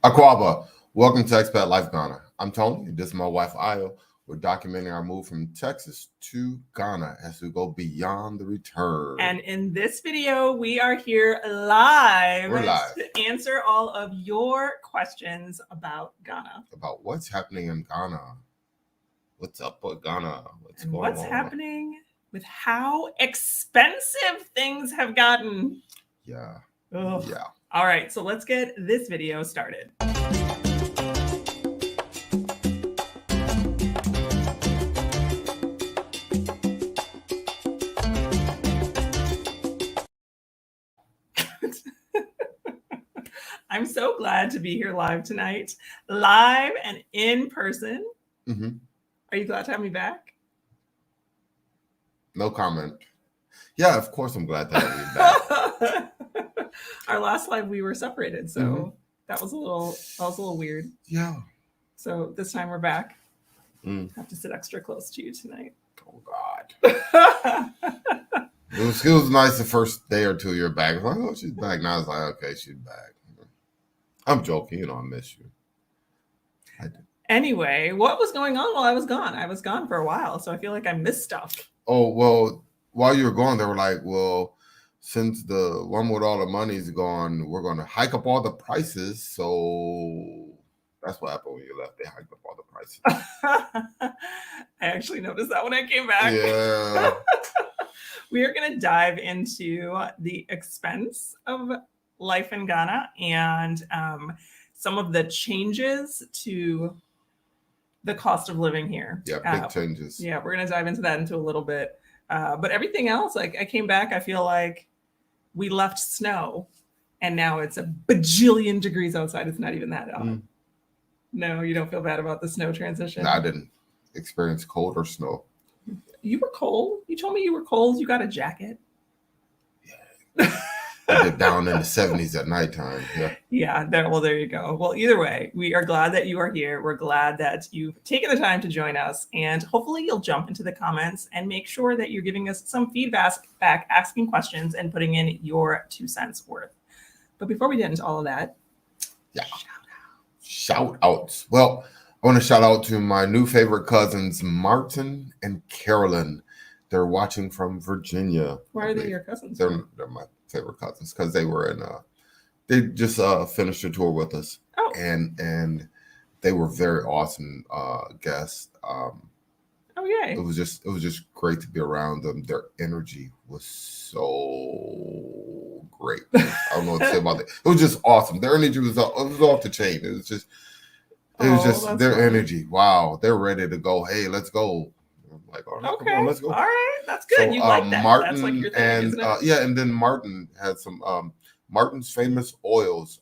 Aquaba, welcome to Expat Life Ghana. I'm Tony. This is my wife, Ayo. We're documenting our move from Texas to Ghana as we go beyond the return. And in this video, we are here live. We're live to answer all of your questions about Ghana. About what's happening in Ghana. What's up with Ghana? What's happening with how expensive things have gotten. Yeah. Ugh. Yeah. All right, so let's get this video started. I'm so glad to be here live tonight, live and in person. Mm-hmm. Are you glad to have me back? No comment. Yeah, of course I'm glad to have you back. Our last live we were separated, so that was a little weird. Yeah. So this time we're back. Have to sit extra close to you tonight. Oh God. It was nice the first day or two you're back. I was like, oh, she's back. Now it's like, okay, she's back. I'm joking, I miss you. I do. Anyway, what was going on while I was gone? I was gone for a while, so I feel like I missed stuff. Oh, well, while you were gone, they were like, well, since the one with all the money's gone, we're going to hike up all the prices. So that's what happened when you left. They hiked up all the prices. I actually noticed that when I came back. Yeah. We are going to dive into the expense of life in Ghana and some of the changes to the cost of living here. Yeah, big changes. Yeah, we're going to dive into that into a little bit. But everything else, like I came back, I feel like we left snow and now it's a bajillion degrees outside. It's not even that hot. No, you don't feel bad about the snow transition? No, I didn't experience cold or snow. You were cold. You told me you were cold. You got a jacket. Yeah. I get down in the 70s at nighttime. Yeah. Yeah. There you go. Well, either way, we are glad that you are here. We're glad that you've taken the time to join us, and hopefully you'll jump into the comments and make sure that you're giving us some feedback, asking questions, and putting in your 2 cents worth. But before we get into all of that, yeah, shout outs. Well, I want to shout out to my new favorite cousins, Martin and Carolyn. They're watching from Virginia. Why are they your cousins? They're my favorite cousins because they were in they just finished a tour with us. Oh. And they were very awesome guests. Oh yay. It was just great to be around them. Their energy was so great. I don't know what to say about it. It was just awesome. Their energy was off the chain. It was just their funny. Energy. Wow, they're ready to go. Hey, let's go. I'm like, all right, okay, come on, let's go. All right, that's good. So, you like that? Martin, that's like your thing, isn't it? Yeah, and then Martin had some Martin's famous oils.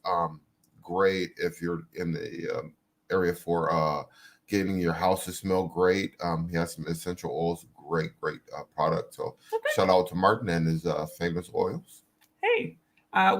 Great if you're in the area for getting your house to smell great. He has some essential oils. Great product. So shout out to Martin and his famous oils. Hey,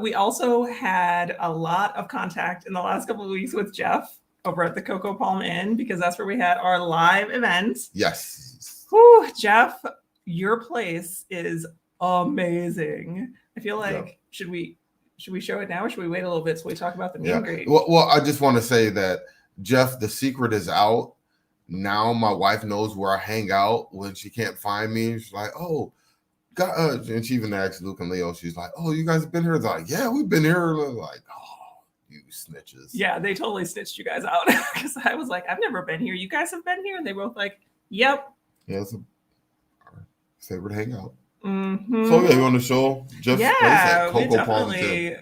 we also had a lot of contact in the last couple of weeks with Jeff over at the Koko Palm Inn, because that's where we had our live events. Yes. Whew, Jeff, your place is amazing. I feel like should we show it now, or should we wait a little bit so we talk about the meet and greet? Well, I just want to say that, Jeff, the secret is out. Now my wife knows where I hang out when she can't find me. She's like, oh, God. And she even asked Luke and Leo, she's like, oh, you guys have been here? They're like, yeah, we've been here. And I'm like, oh, you snitches. Yeah, they totally snitched you guys out because I was like, I've never been here. You guys have been here? And they were both like, yep. Yeah, it's our favorite hangout. Mm-hmm. So yeah, you want to show Jeff's place at Koko Palm?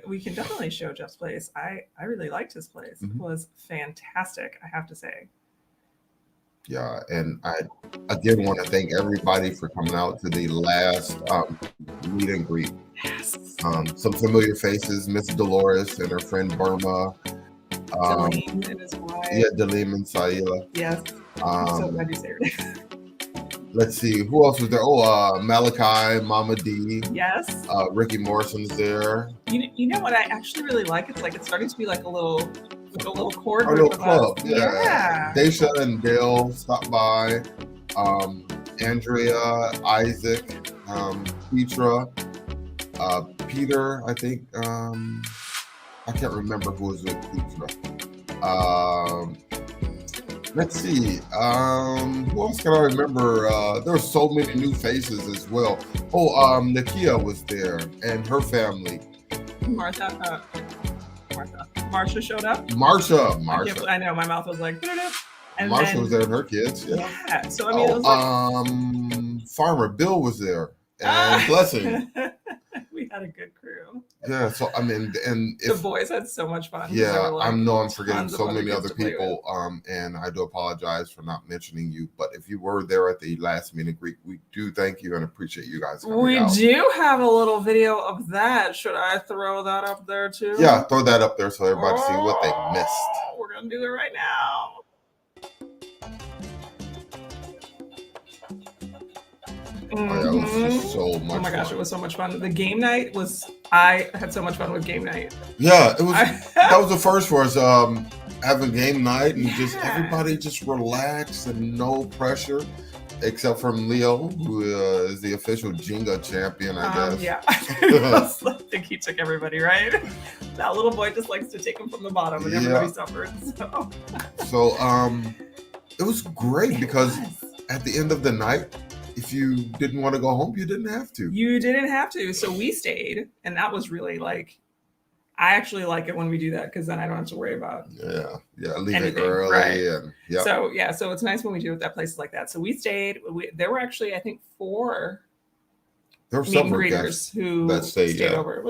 We can definitely show Jeff's place. I really liked his place. It was fantastic, I have to say. Yeah, and I again want to thank everybody for coming out to the last meet and greet. Yes. Some familiar faces, Miss Dolores and her friend Burma. Daleem and his wife. Yeah, Daleem and Saila. Yes. I'm so glad you said it. Let's see, who else was there? Oh, Malachi, Mama D. Yes. Ricky Morrison's there. You know what I actually really like? It's like it's starting to be like a little chord. Our little club. Yeah. Daisha and Dale stopped by. Andrea, Isaac, Petra, Peter, I think. I can't remember who was with Petra. Let's see. Who else can I remember? There were so many new faces as well. Oh, Nakia was there and her family. Marsha showed up. Marsha. I know, my mouth was like. And Marsha was there and her kids. Yeah. So I mean, it was like... Farmer Bill was there and Blessing. We had a good crew. Yeah. So I mean, and the boys had so much fun. Yeah, like, I know I'm forgetting so many other people. And I do apologize for not mentioning you. But if you were there at the last meet and greet, we do thank you and appreciate you guys coming out. Do have a little video of that. Should I throw that up there too? Yeah, throw that up there so everybody see what they missed. We're gonna do it right now. Oh, yeah, it was just so much fun. Oh my gosh, it was so much fun. The game night was, I had so much fun with game night. Yeah, it was. That was the first for us, having game night and just everybody just relaxed and no pressure, except from Leo, who is the official Jenga champion, I guess. Yeah, I think he took everybody, right? That little boy just likes to take him from the bottom and everybody suffers. So it was great because at the end of the night, if you didn't want to go home, you didn't have to. You didn't have to. So we stayed. And that was really like, I actually like it when we do that because then I don't have to worry about leaving early. Right. And so it's nice when we do it at places like that. So we stayed. There were actually, I think, 4 there were meet and greeters who that stayed over.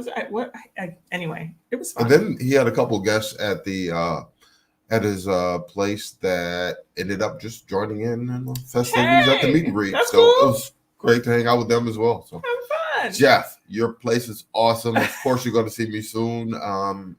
Anyway, it was fun. And then he had a couple guests at the at his place that ended up just joining in the festivities at the meet and greet. So cool. It was great to hang out with them as well. So fun. Jeff, your place is awesome. Of course, you're going to see me soon,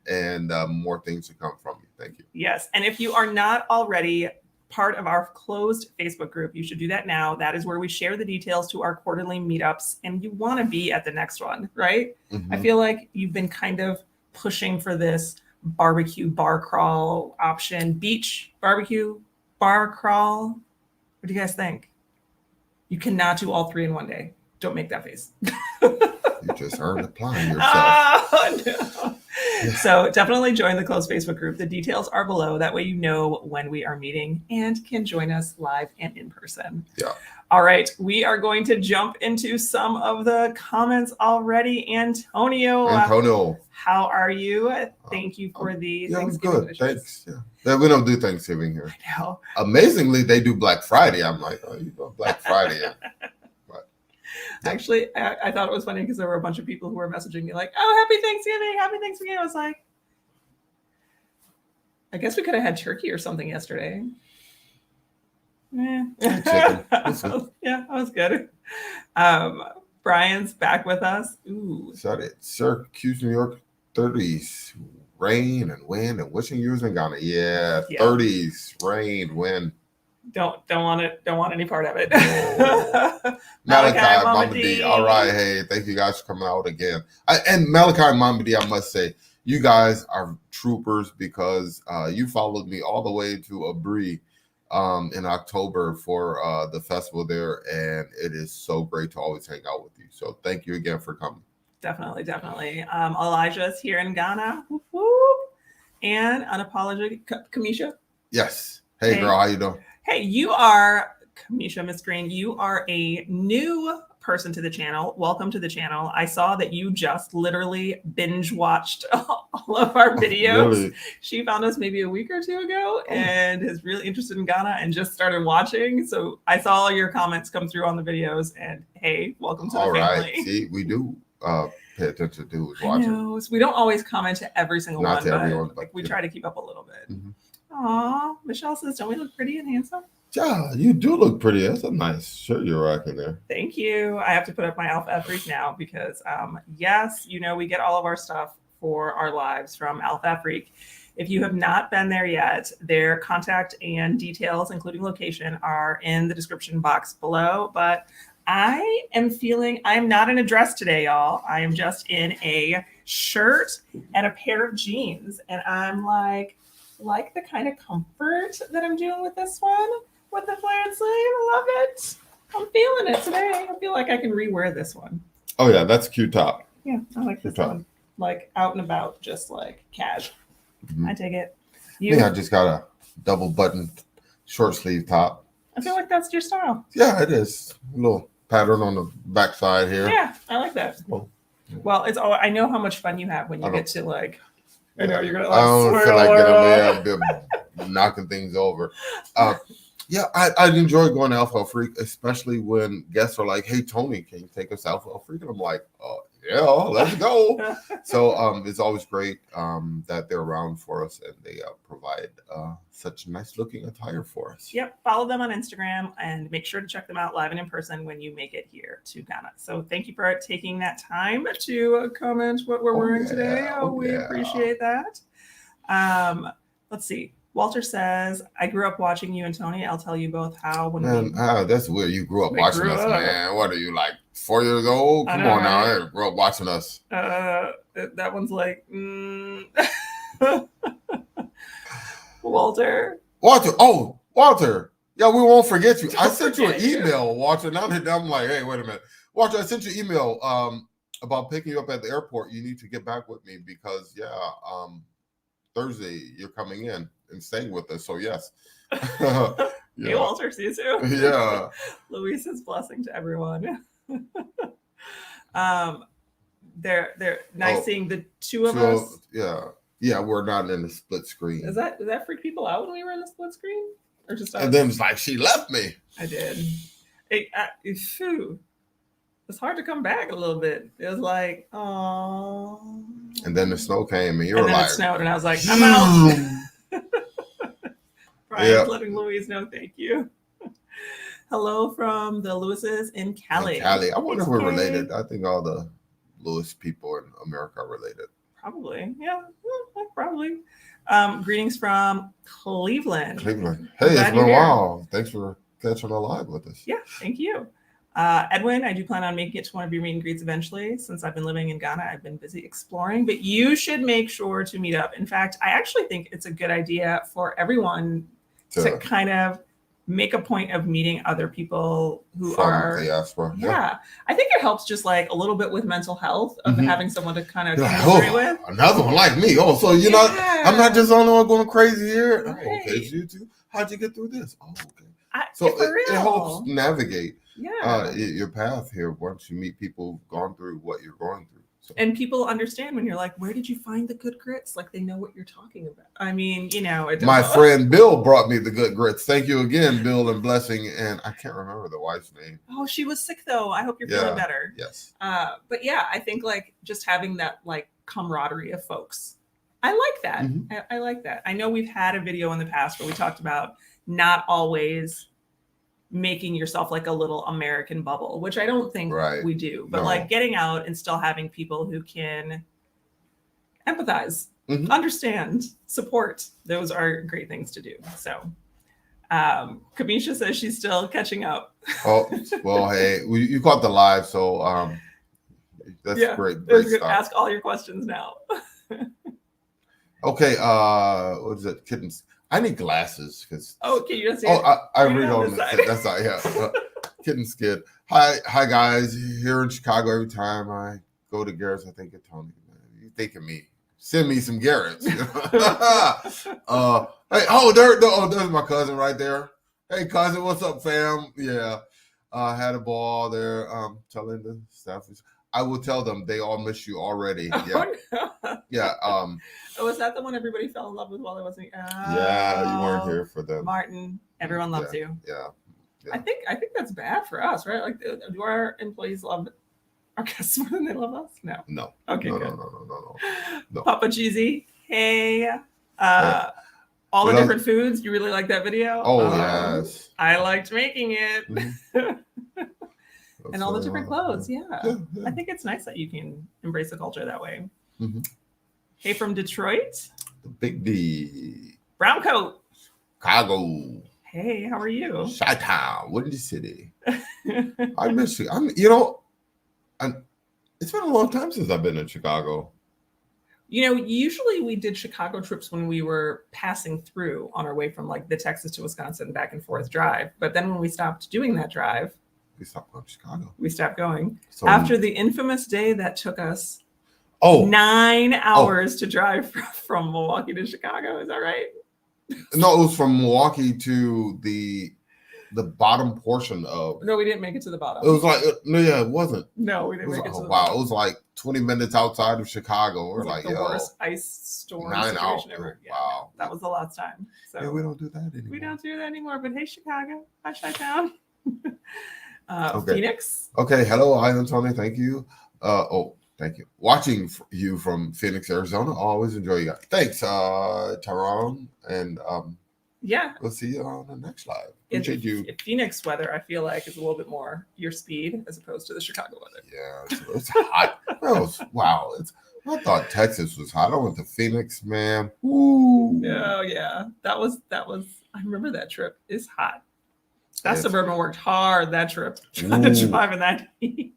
and more things to come from you. Thank you. Yes, and if you are not already part of our closed Facebook group, you should do that now. That is where we share the details to our quarterly meetups, and you want to be at the next one, right? Mm-hmm. I feel like you've been kind of pushing for this barbecue bar crawl option. Beach barbecue bar crawl. What do you guys think? You cannot do all 3 in one day. Don't make that face. You just aren't applying yourself. Oh, no. Yeah. So definitely join the closed Facebook group. The details are below. That way you know when we are meeting and can join us live and in person. Yeah. All right. We are going to jump into some of the comments already. Antonio, how are you? Thank you for the Thanksgiving wishes. Thanks. Yeah. We don't do Thanksgiving here. I know. Amazingly, they do Black Friday. I'm like, oh, you go Black Friday. Actually, I thought it was funny because there were a bunch of people who were messaging me like, oh, happy Thanksgiving. I was like, I guess we could have had turkey or something yesterday. Yeah, that was good. Brian's back with us. Ooh. Syracuse, New York, 30s, rain and wind and wishing you was in Ghana. Yeah, 30s, rain, wind. Don't want any part of it. No. Malachi, Mama D. All right, hey, thank you guys for coming out again. And Malachi and Mama D, I must say, you guys are troopers because you followed me all the way to Abri in October for the festival there, and it is so great to always hang out with you. So thank you again for coming. Definitely. Elijah's here in Ghana. Whoop, whoop. And unapologetic Kamisha. Yes. Hey, girl, how you doing? Hey, you are Kamisha, Miss Green. You are a new person to the channel. Welcome to the channel. I saw that you just literally binge watched all of our videos. Really? She found us maybe a week or 2 ago and is really interested in Ghana and just started watching. So I saw all your comments come through on the videos and hey, welcome to the family. All right. See, we do pay attention to who's watching. So we don't always comment to every single Not to everyone, but we try to keep up a little bit. Mm-hmm. Aw, Michelle says, don't we look pretty and handsome? Yeah, you do look pretty. That's a nice shirt you're rocking there. Thank you. I have to put up my Alpha Afrique now because, yes, we get all of our stuff for our lives from Alpha Afrique. If you have not been there yet, their contact and details, including location, are in the description box below. But I am not in a dress today, y'all. I am just in a shirt and a pair of jeans. And I'm like the kind of comfort that I'm doing with this one. With the flared sleeve, I love it. I'm feeling it today. I feel like I can rewear this one. Oh yeah, that's a cute top. Yeah, I like this one. Like out and about, just like cash. Mm-hmm. I take it. Me, I just got a double button short sleeve top. I feel like that's your style. Yeah, it is. A little pattern on the backside here. Yeah, I like that. Well, it's all. I know how much fun you have when you get to like. I know you're gonna. Like, I don't feel like getting knocking things over. Yeah, I enjoy going to Alpha Freak, especially when guests are like, "Hey, Tony, can you take us to Alpha Freak?" And I'm like, "Yeah, let's go." So it's always great that they're around for us and they provide such nice looking attire for us. Yep, follow them on Instagram and make sure to check them out live and in person when you make it here to Ghana. So thank you for taking that time to comment what we're wearing today. We appreciate that. Let's see. Walter says, I grew up watching you and Tony. I'll tell you both how. That's weird. You grew up watching us, man. What are you, like 4 years old? Come on now. I grew up watching us. That one's like, Walter. Oh, Walter. Yeah, we won't forget you. I sent you an email, Walter. Now I'm like, hey, wait a minute. Walter, I sent you an email about picking you up at the airport. You need to get back with me because, Thursday you're coming in and staying with us. So yes. Hey, Walter, see you soon. Yeah. Luis's blessing to everyone. They're nice seeing the two of us. Yeah, we're not in the split screen. Does that freak people out when we were in the split screen? Or just us? And then it's like she left me. I did. It's hard to come back a little bit. It was like, oh. And then the snow came and you were like, it snowed, and I was like, I'm out. Brian's letting Louise know, thank you. Hello from the Lewises in Cali. I wonder if we're related. I think all the Lewis people in America are related. Probably, yeah, probably. Greetings from Cleveland. Hey, it's been a while. Thanks for catching a live with us. Yeah, thank you. Edwin, I do plan on making it to one of your meet and greets eventually. Since I've been living in Ghana, I've been busy exploring, but you should make sure to meet up. In fact, I actually think it's a good idea for everyone to kind of make a point of meeting other people who are diaspora. Yeah. I think it helps just like a little bit with mental health of having someone to kind of commiserate with. Another one like me. Oh, so you're not, I'm not just the only one going crazy here. Right. Oh, okay, you too. How'd you get through this? Oh, okay. So it helps navigate your path here once you meet people who've gone through what you're going through. So. And people understand when you're like, where did you find the good grits? Like they know what you're talking about. I mean, my friend Bill brought me the good grits. Thank you again, Bill and Blessing. And I can't remember the wife's name. Oh, she was sick though. I hope you're feeling better. Yes. But yeah, I think like just having that like camaraderie of folks. I like that. Mm-hmm. I like that. I know we've had a video in the past where we talked about not always making yourself like a little American bubble, which I don't think we do, but like getting out and still having people who can empathize, understand, support. Those are great things to do. So Kamisha says she's still catching up. Oh, well, hey, you caught the live. So that's great stuff. Ask all your questions now. Okay. What is it? Kittens. I need glasses because. Oh, can you just see? I read on the that's not Kitten Skid. Hi guys. Here in Chicago, every time I go to Garrett's, I think of Tony. You think of me? Send me some Garrett's. Hey, there's my cousin right there. Hey cousin, what's up, fam? Yeah, had a ball there. Telling the staff. I will tell them they all miss you already. Yeah. Oh, no. Yeah. Was that the one everybody fell in love with while I wasn't? Yeah, you weren't here for them. Martin, everyone loves you. Yeah. I think that's bad for us, right? Like, do our employees love our guests more than they love us? No. Okay, good. No. Papa Cheesy, hey. All the different foods. You really like that video? Oh, yes. I liked making it. Mm-hmm. And all the different clothes. Yeah. I think it's nice that you can embrace the culture that way. Mm-hmm. Hey, from Detroit. The Big D. Brown coat. Chicago. Hey, how are you? Chi-Town, Windy City. I miss you. It's been a long time since I've been in Chicago. Usually we did Chicago trips when we were passing through on our way from like the Texas to Wisconsin back and forth drive. But then when we stopped doing that drive, we stopped going to Chicago. We stopped going. So, after the infamous day that took us 9 hours to drive from Milwaukee to Chicago. Is that right? No, it was from Milwaukee to the bottom portion of. No, we didn't make it to the bottom. It was like no, yeah, it wasn't. No, we It didn't was make like, it to oh, the wow, bottom. it was like 20 minutes outside of Chicago. We're like, the yo, worst ice storm 9 situation hours. ever. Yeah, Wow, that was the last time. So yeah, we don't do that anymore. We don't do that anymore. But hey, Chicago, I shut down. Okay. Phoenix. Okay, hello, Ivan Tony. Thank you. Thank you. Watching you from Phoenix, Arizona. Always enjoy you guys. Thanks, Tyrone, and yeah, we'll see you on the next live. Appreciate you. Phoenix weather, I feel like, is a little bit more your speed as opposed to the Chicago weather. Yeah, it's hot. Wow. I thought Texas was hot. I went to Phoenix, man. Woo. Oh yeah, that was. I remember that trip. It's hot. That Suburban worked hard that trip. Trying to drive in that heat.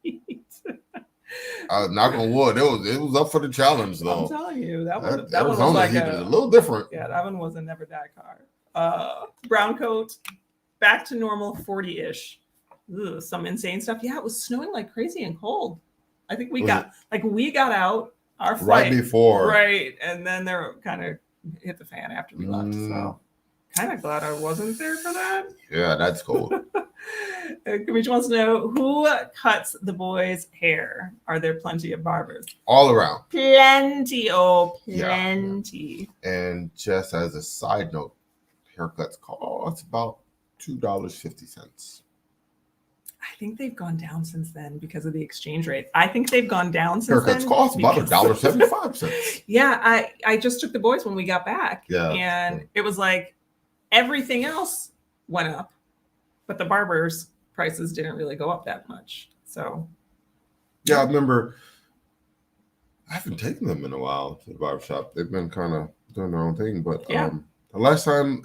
Knock on wood. It was up for the challenge though. I'm telling you, that one was like a little different. Yeah, that one was a never die car. Brown coat, back to normal, 40-ish. Some insane stuff. Yeah, it was snowing like crazy and cold. I think we got out our flight right before. Right, and then they kind of hit the fan after we left. So kind of glad I wasn't there for that. Yeah, that's cool. Kamish wants to know who cuts the boys' hair. Are there plenty of barbers? All around. Plenty. Oh, plenty. Yeah. And just as a side note, haircuts cost about $2.50. I think they've gone down since then because of the exchange rate. I think they've gone down since then. Haircuts cost about $1.75. Yeah, I just took the boys when we got back. Yeah. And it was like everything else went up, but the barbers' prices didn't really go up that much. So yeah, I remember I haven't taken them in a while to the barbershop. They've been kind of doing their own thing. But the last time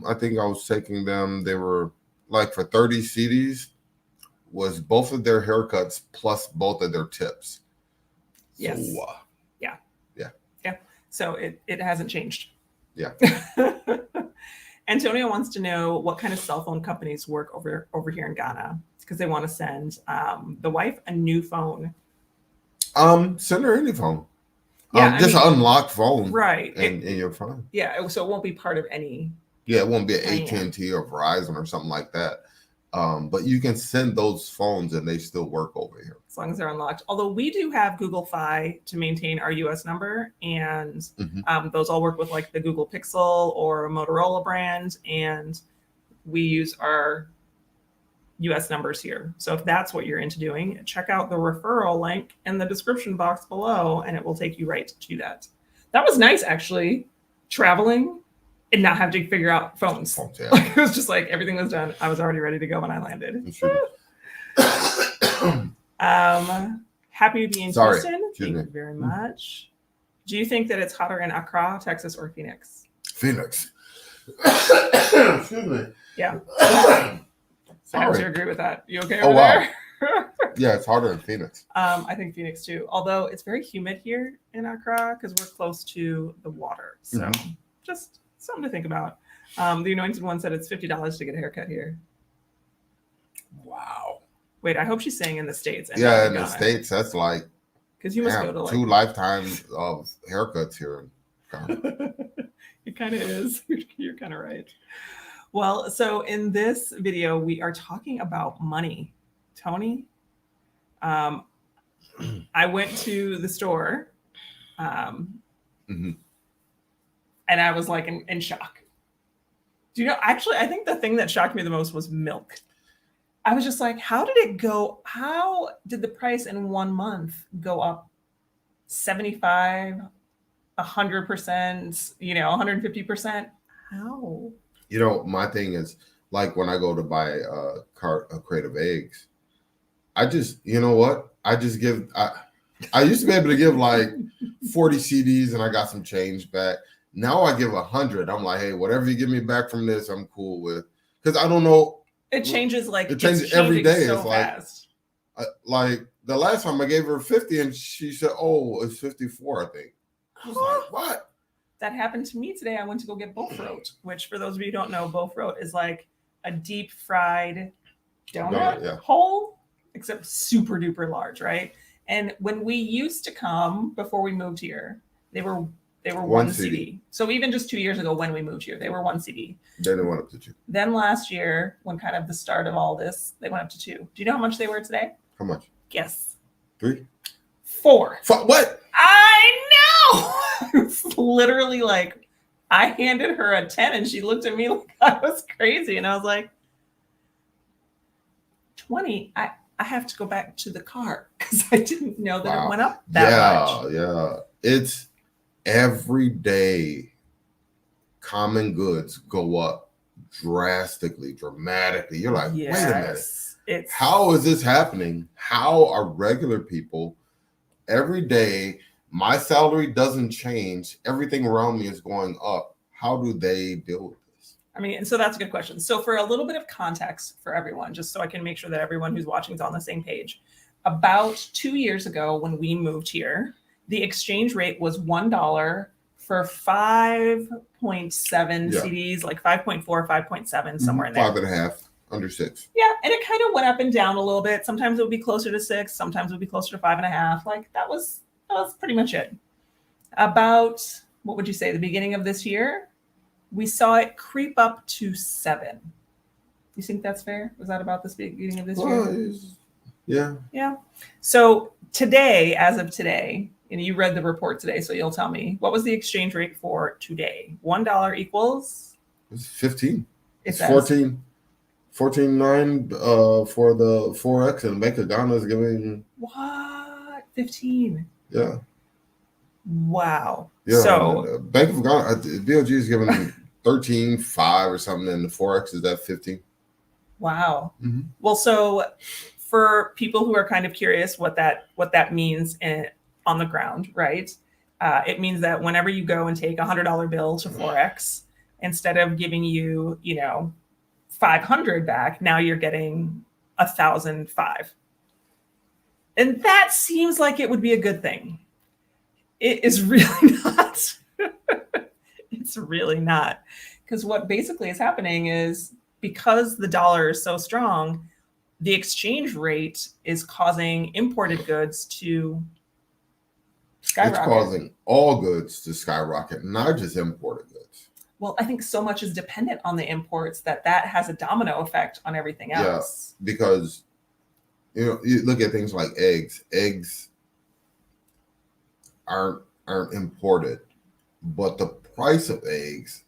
I think I was taking them, they were like for 30 CDs was both of their haircuts plus both of their tips. Yes. So, yeah. So it hasn't changed. Yeah. Antonio wants to know what kind of cell phone companies work over here in Ghana because they want to send the wife a new phone. Send her any phone. Yeah, just an unlocked phone, right? And your phone. Yeah, so it won't be part of any. Yeah, it won't be an AT&T or Verizon or something like that. But you can send those phones and they still work over here. As long as they're unlocked. Although we do have Google Fi to maintain our US number. And those all work with like the Google Pixel or Motorola brand. And we use our US numbers here. So if that's what you're into doing, check out the referral link in the description box below and it will take you right to that. That was nice, actually, traveling and not have to figure out phones. Yeah. Like, it was just like everything was done. I was already ready to go when I landed. Happy to be in Houston. Thank you very much. Do you think that it's hotter in Accra, Texas, or Phoenix? Phoenix. Excuse me. Yeah. I have to agree with that. You okay over there? Yeah, it's harder in Phoenix. I think Phoenix too. Although it's very humid here in Accra because we're close to the water. So just something to think about. The Anointed One said it's $50 to get a haircut here. Wow. Wait, I hope she's saying in the States. In the States, that's like because you must go to like 2 lifetimes of haircuts here. It kind of is. You're kind of right. Well, so in this video, we are talking about money. Tony, I went to the store and I was like in shock. Do you know, actually, I think the thing that shocked me the most was milk. I was just like, how did it go? How did the price in 1 month go up 75, 100%, 150%? How? My thing is like when I go to buy a crate of eggs, I just, I just give, I used to be able to give like 40 CDs and I got some change back. Now I give 100. I'm like, hey, whatever you give me back from this, I'm cool with. Because I don't know. It changes it changes every day. So it's fast. Like the last time I gave her 50 and she said, oh, it's 54, I think. I was like, what? That happened to me today. I went to go get Beaufort, which for those of you who don't know, Beaufort is like a deep fried donut hole, except super duper large, right? And when we used to come, before we moved here, they were They were One one CD. So even just 2 years ago when we moved here, they were one CD. Then it went up to 2. Then last year, when kind of the start of all this, they went up to 2. Do you know how much they were today? How much? Guess. 3? 4. What? I know! It's literally like, I handed her a 10 and she looked at me like I was crazy. And I was like, 20? I have to go back to the car because I didn't know that it went up that much. Yeah. It's every day common goods go up drastically, dramatically. You're like, wait a minute. How is this happening? How are regular people every day? My salary doesn't change. Everything around me is going up. How do they deal with this? I mean, and so that's a good question. So for a little bit of context for everyone, just so I can make sure that everyone who's watching is on the same page, about 2 years ago when we moved here, the exchange rate was $1 for 5.7 CDs, like 5.4, 5.7, somewhere in there. 5.5, under 6. Yeah, and it kind of went up and down a little bit. Sometimes it would be closer to 6. Sometimes it would be closer to 5.5. Like that was pretty much it. About, what would you say, the beginning of this year, we saw it creep up to 7. You think that's fair? Was that about the beginning of this year? Yeah. Yeah. So today, as of today, and you read the report today, so you'll tell me, what was the exchange rate for today? $1 equals? It's 15. It's 14.9 for the Forex, and Bank of Ghana is giving what? 15. Yeah. Wow. Yeah. So Bank of Ghana, BOG is giving 13.5 or something, and the Forex is at 15. Wow. Mm-hmm. Well, so for people who are kind of curious what that means on the ground, right? It means that whenever you go and take $100 bill to Forex, instead of giving you, 500 back, now you're getting 1,005. And that seems like it would be a good thing. It is really not. It's really not. Because what basically is happening is because the dollar is so strong, the exchange rate is causing imported goods to skyrocket. It's causing all goods to skyrocket, not just imported goods. Well, I think so much is dependent on the imports that has a domino effect on everything else. Yeah, because you look at things like eggs. Eggs aren't imported, but the price of eggs,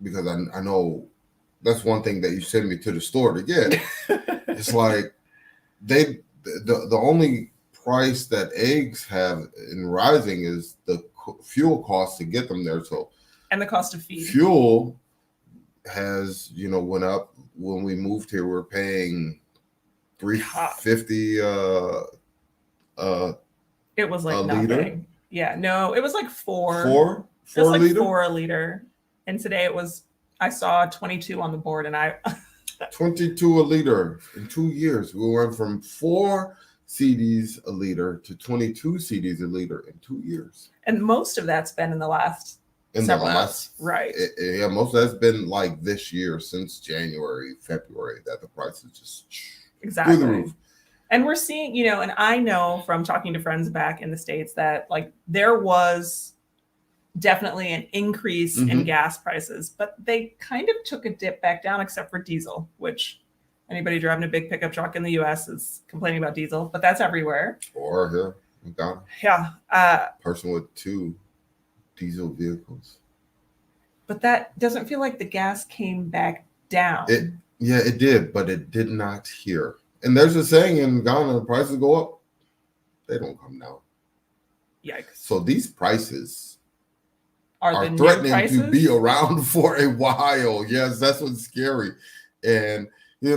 because I know that's one thing that you send me to the store to get. It's like the only price that eggs have in rising is the fuel cost to get them there. So and the cost of feed. Fuel has went up. When we moved here, we're paying $3.50 it was like a nothing. liter. Yeah, no, it was like four a like liter? 4 a liter. And today I saw 22 on the board, and 22 a liter in 2 years. We went from 4 CDs a liter to 22 CDs a liter in 2 years. And most of that's been in the last several months. Right. Yeah, most of that's been like this year, since January, February, that the price is just exactly through the roof. And we're seeing, and I know from talking to friends back in the States that like there was definitely an increase in gas prices, but they kind of took a dip back down, except for diesel, which anybody driving a big pickup truck in the US is complaining about diesel, but that's everywhere. Or here in Ghana. Yeah. Person with 2 diesel vehicles. But that doesn't feel like the gas came back down. It did, but it did not here. And there's a saying in Ghana, prices go up, they don't come down. Yikes. So these prices are threatening to be around for a while. Yes, that's what's scary. And, I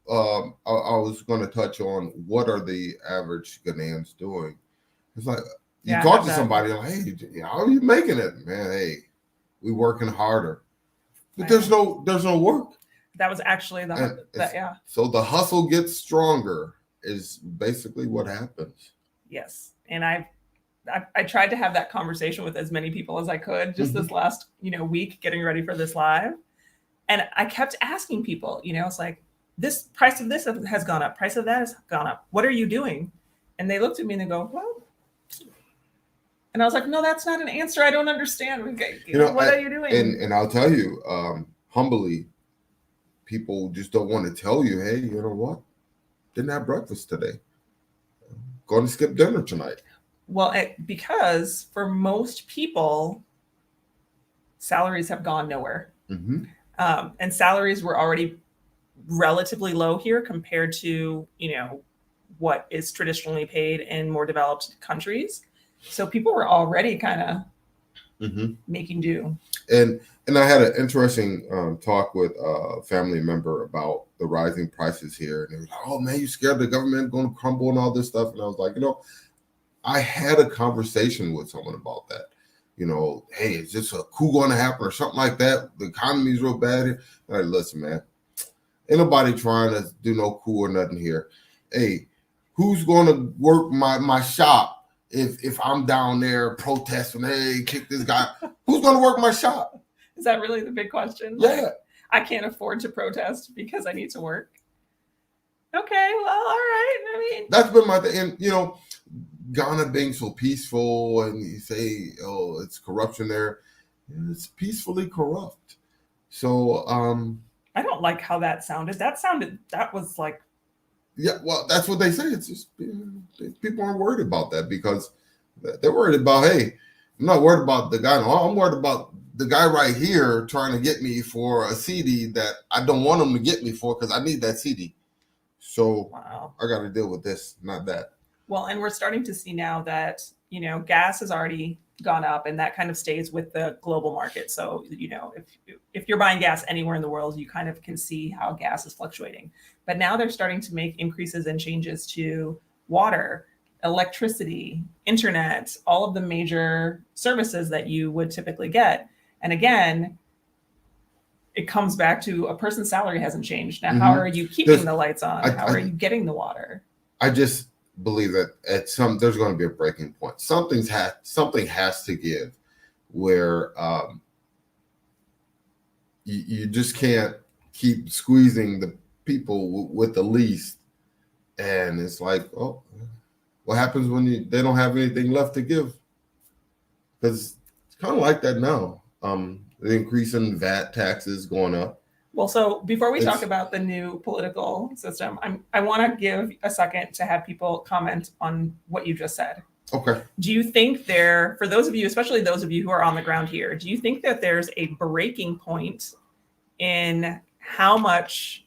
was going to touch on what are the average Ghanaians doing. It's like, you talk to somebody like, hey, how are you making it? Man, hey, we working harder. But there's no work. That was actually So the hustle gets stronger is basically what happens. Yes. And I tried to have that conversation with as many people as I could just this last, week getting ready for this live. And I kept asking people, it's like, this price of this has gone up. Price of that has gone up. What are you doing? And they looked at me and they go, well, And I was like, no, that's not an answer. I don't understand. Okay, what are you doing? And I'll tell you, humbly, people just don't want to tell you, hey, you know what? Didn't have breakfast today. Going to skip dinner tonight. Well, because for most people, salaries have gone nowhere. Mm-hmm. And salaries were already relatively low here compared to, what is traditionally paid in more developed countries. So people were already kind of making do. And I had an interesting talk with a family member about the rising prices here. And they were like, oh, man, you scared the government going to crumble and all this stuff? And I was like, I had a conversation with someone about that. Hey, is this a coup going to happen or something like that? The economy's real bad here. And I listen, man, ain't nobody trying to do no coup or nothing here. Hey, who's going to work my shop if I'm down there protesting, hey, kick this guy? Who's going to work my shop? Is that really the big question? Yeah. Like, I can't afford to protest because I need to work. Okay, well, all right. I mean, that's been my thing. And, Ghana being so peaceful, and you say, oh, it's corruption there. It's peacefully corrupt. So I don't like how that sounded. That was like, yeah, well, that's what they say. It's just people aren't worried about that because they're worried about, hey, I'm not worried about the guy. No, I'm worried about the guy right here trying to get me for a CD that I don't want him to get me for because I need that CD. So wow. I got to deal with this, not that. Well, and we're starting to see now that, gas has already gone up and that kind of stays with the global market. So, if you're buying gas anywhere in the world, you kind of can see how gas is fluctuating. But now they're starting to make increases and changes to water, electricity, internet, all of the major services that you would typically get. And again, it comes back to a person's salary hasn't changed. Now, how are you keeping the lights on? How are you getting the water? I just believe that there's going to be a breaking point. Something has to give where you just can't keep squeezing the people with the least. And it's like, oh, what happens when they don't have anything left to give? Because it's kind of like that now. The increase in VAT taxes going up. Well, so before we talk about the new political system, I want to give a second to have people comment on what you just said. Okay. Do you think for those of you, especially those of you who are on the ground here, do you think that there's a breaking point in how much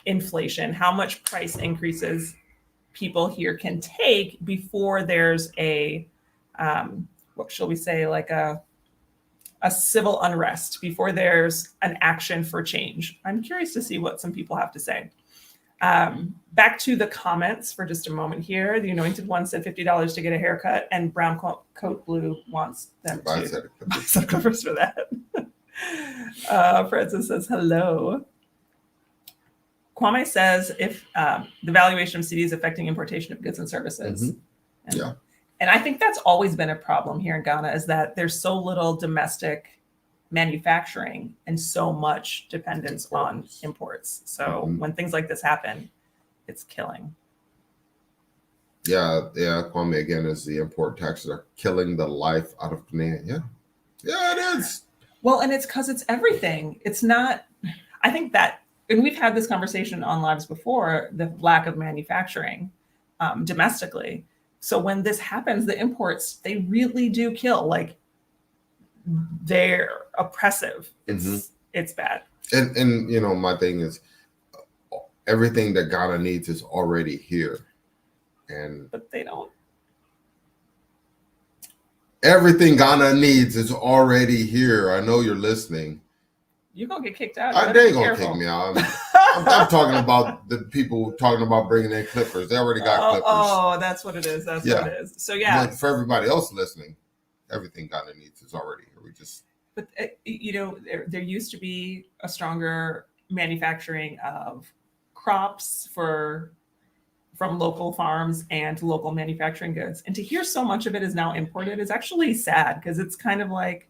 inflation, how much price increases people here can take before there's a, what shall we say, like a civil unrest, before there's an action for change? I'm curious to see what some people have to say. Back to the comments for just a moment here. The Anointed One said $50 to get a haircut, and Brown Coat Blue wants them to buy some covers for that. Francis says hello. Kwame says if the valuation of CD is affecting importation of goods and services. Mm-hmm. Yeah. And I think that's always been a problem here in Ghana, is that there's so little domestic manufacturing and so much dependence on imports. So when things like this happen, it's killing. Yeah. Kwame, again, is the import taxes are killing the life out of Ghanaian. Yeah, it is. Well, and it's because it's everything. It's not, I think that, and we've had this conversation on lives before, the lack of manufacturing domestically. So when this happens, the imports, they really do kill. Like, they're oppressive. It's bad. And my thing is, everything that Ghana needs is already here. But they don't. Everything Ghana needs is already here. I know you're listening. You're going to get kicked out. They ain't going to kick me out. I'm talking about the people talking about bringing in clippers. They already got clippers. Oh, that's what it is. That's what it is. So, yeah. But for everybody else listening, everything Ghana needs is already here. But, there used to be a stronger manufacturing of crops from local farms and local manufacturing goods. And to hear so much of it is now imported is actually sad, because it's kind of like,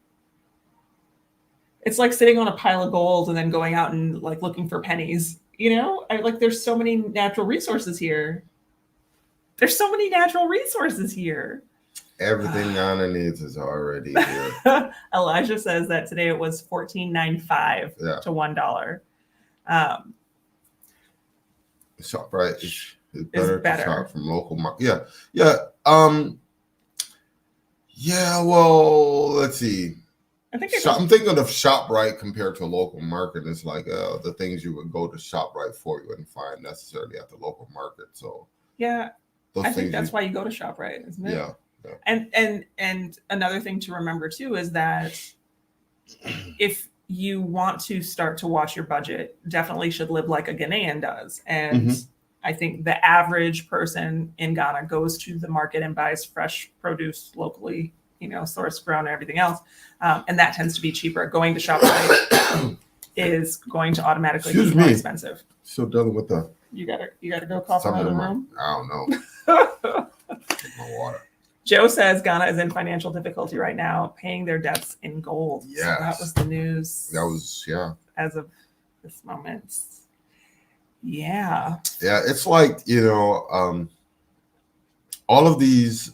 it's like sitting on a pile of gold and then going out and like looking for pennies, there's so many natural resources here. Everything Ghana needs is already here. Elijah says that today it was $14.95 to $1. Shop right. It's better to shop from local market. Yeah. Yeah. Well, let's see. I'm thinking of ShopRite compared to a local market. It's like the things you would go to ShopRite for, you wouldn't find necessarily at the local market. So yeah, I think that's why you go to ShopRite, isn't it? Yeah. And another thing to remember too is that if you want to start to watch your budget, definitely should live like a Ghanaian does. And I think the average person in Ghana goes to the market and buys fresh produce locally, sourced, grown, and everything else. And that tends to be cheaper. Going to ShopRite is going to automatically be more expensive. Still dealing with the. You gotta go cough in the room. I don't know. My water. Joe says Ghana is in financial difficulty right now, paying their debts in gold. Yes. So that was the news. That was as of this moment. Yeah. Yeah, it's like all of these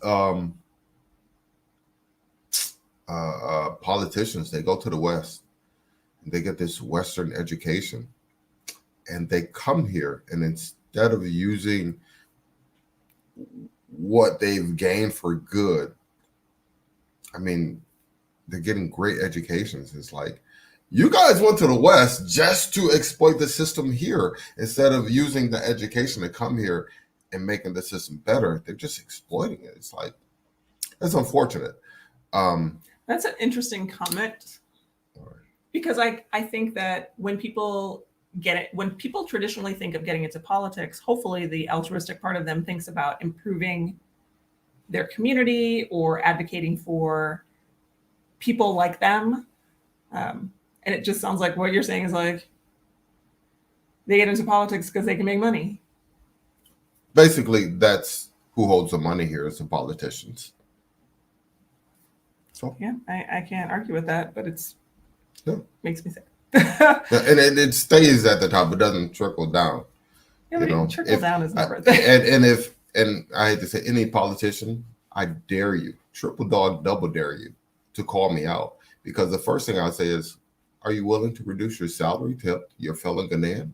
politicians, they go to the West and they get this Western education and they come here, and instead of using what they've gained for good, I mean, they're getting great educations. It's like, you guys went to the West just to exploit the system here instead of using the education to come here and making the system better. They're just exploiting it. It's like, it's unfortunate. That's an interesting comment, because I think that when people traditionally think of getting into politics, hopefully the altruistic part of them thinks about improving their community or advocating for people like them. And it just sounds like what you're saying is like they get into politics because they can make money. Basically, that's who holds the money here is the politicians. So yeah, I can't argue with that, but makes me sick. And it stays at the top. It doesn't trickle down. Yeah, trickle down is never a thing. And I hate to say, any politician, I dare you, triple dog, double dare you to call me out, because the first thing I say is, are you willing to reduce your salary to help your fellow Ghanaian?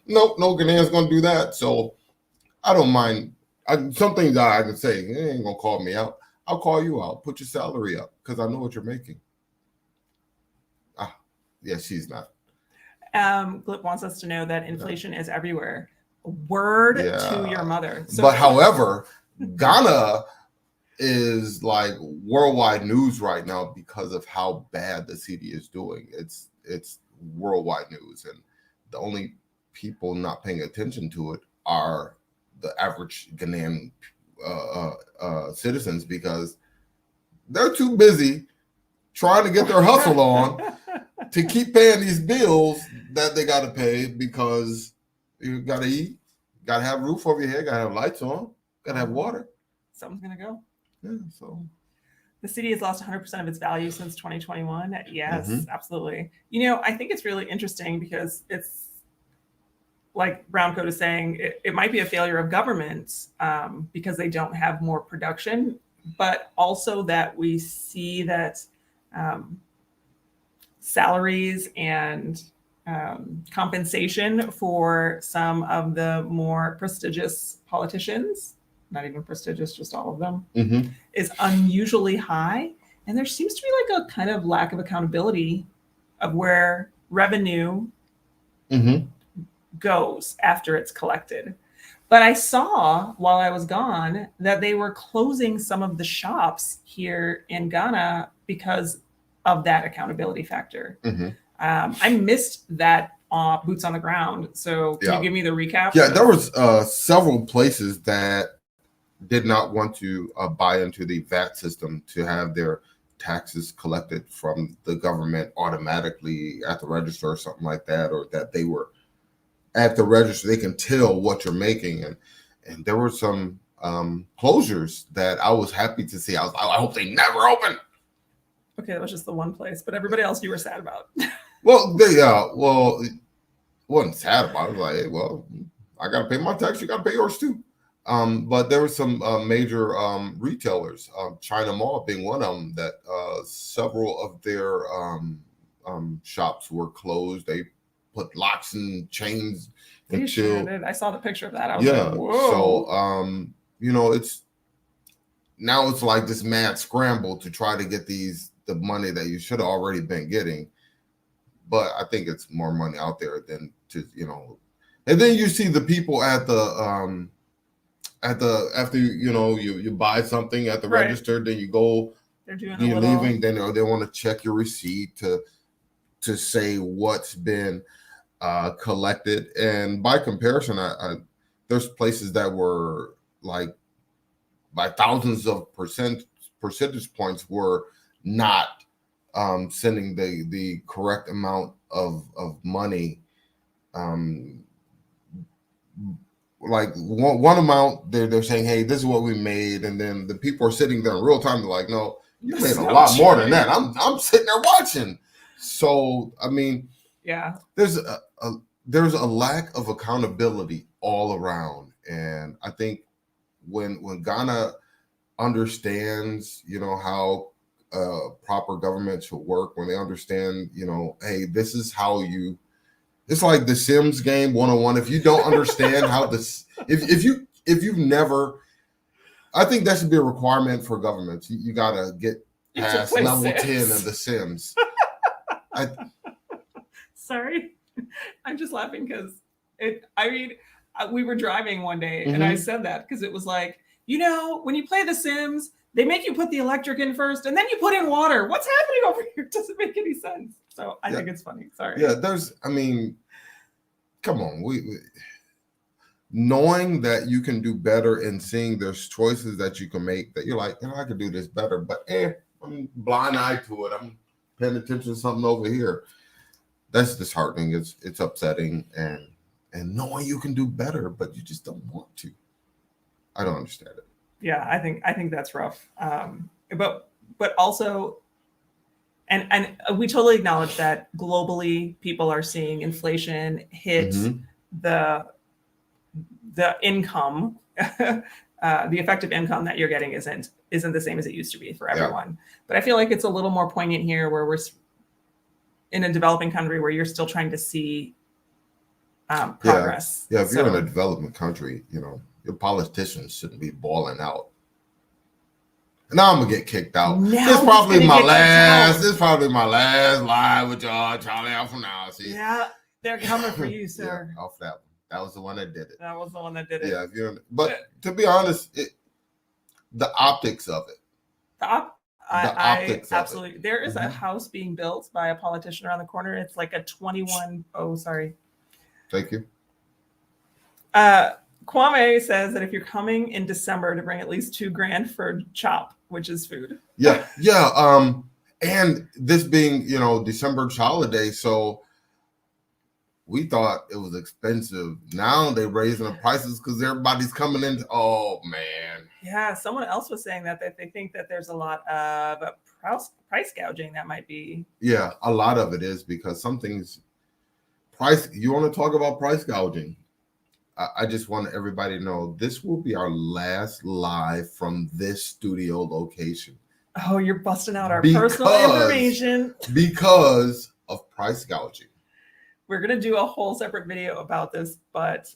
No Ghanaian's going to do that. So I don't mind. Some things I can say, you ain't going to call me out. I'll call you out. Put your salary up because I know what you're making. Yeah, she's not. Glip wants us to know that inflation is everywhere. Word to your mother. So, but however, Ghana is like worldwide news right now because of how bad the city is doing. It's worldwide news, and the only people not paying attention to it are the average Ghanaian citizens, because they're too busy trying to get their hustle on to keep paying these bills that they got to pay, because you got to eat, got to have a roof over your head, got to have lights on, got to have water. Something's going to go. Yeah, so. The city has lost 100% of its value since 2021. Yes, absolutely. I think it's really interesting because it's like Brown Coat is saying, it might be a failure of government because they don't have more production, but also that we see that salaries and compensation for some of the more prestigious politicians, not even prestigious, just all of them, is unusually high. And there seems to be like a kind of lack of accountability of where revenue goes after it's collected. But I saw while I was gone that they were closing some of the shops here in Ghana because of that accountability factor. I missed that boots on the ground. So can you give me the recap? Yeah, there was several places that did not want to buy into the VAT system to have their taxes collected from the government automatically at the register or something like that, or that they were at the register, they can tell what you're making. And there were some closures that I was happy to see. I hope they never open. Okay, that was just the one place, but everybody else you were sad about. Well, it wasn't sad about it. Like, hey, well, I got to pay my tax. You got to pay yours too. But there were some major retailers, China Mall being one of them, that several of their shops were closed. They put locks and chains They sure until did. I saw the picture of that. I was like, whoa. So it's like this mad scramble to try to get the money that you should have already been getting. But I think it's more money out there than and then you see the people at the after you buy something at the register, then you go, you're leaving, then they want to check your receipt to say what's been collected. And by comparison, there's places that were like by thousands of percentage points were not sending the correct amount of money. Like one amount, they're saying, hey, this is what we made, and then the people are sitting there in real time. They're like, no, you made a lot more than that. I'm sitting there watching. So I mean, yeah, there's a lack of accountability all around, and I think when Ghana understands, how proper government should work, when they understand, hey, this is how you. It's like the Sims game 101. If you don't understand how this, if you've never, I think that should be a requirement for governments. You got to get past level 10 of the Sims. Sorry, I'm just laughing because we were driving one day and I said that because it was like, when you play the Sims, they make you put the electric in first and then you put in water. What's happening over here? It doesn't make any sense. So I think it's funny. Sorry. Yeah, come on. We knowing that you can do better and seeing there's choices that you can make that you're like, I could do this better, but I'm blind eye to it. I'm paying attention to something over here. That's disheartening. It's upsetting, and knowing you can do better, but you just don't want to. I don't understand it. Yeah, I think that's rough. But also, and we totally acknowledge that globally people are seeing inflation hit the income, the effective income that you're getting isn't the same as it used to be for everyone. Yeah. But I feel like it's a little more poignant here, where we're in a developing country where you're still trying to see progress. Yeah, if you're in a developing country, your politicians shouldn't be balling out. Now I'm gonna get kicked out. This is probably my last live with y'all, Charlie. Out from now. See? Yeah, they're coming for you, sir. Yeah, off that one. That was the one that did it. Yeah, but to be honest, the optics of it. Absolutely. There is a house being built by a politician around the corner. It's like a 21. Oh, sorry. Thank you. Kwame says that if you're coming in December, to bring at least $2,000 for chop, which is food. Yeah. And this being, December holiday, so we thought it was expensive. Now they're raising the prices because everybody's coming in. Oh man. Yeah, someone else was saying that they think that there's a lot of price gouging that might be. Yeah, a lot of it is because some things price. You want to talk about price gouging? I just want everybody to know this will be our last live from this studio location. Oh, you're busting out our personal information. Because of price gouging. We're going to do a whole separate video about this, but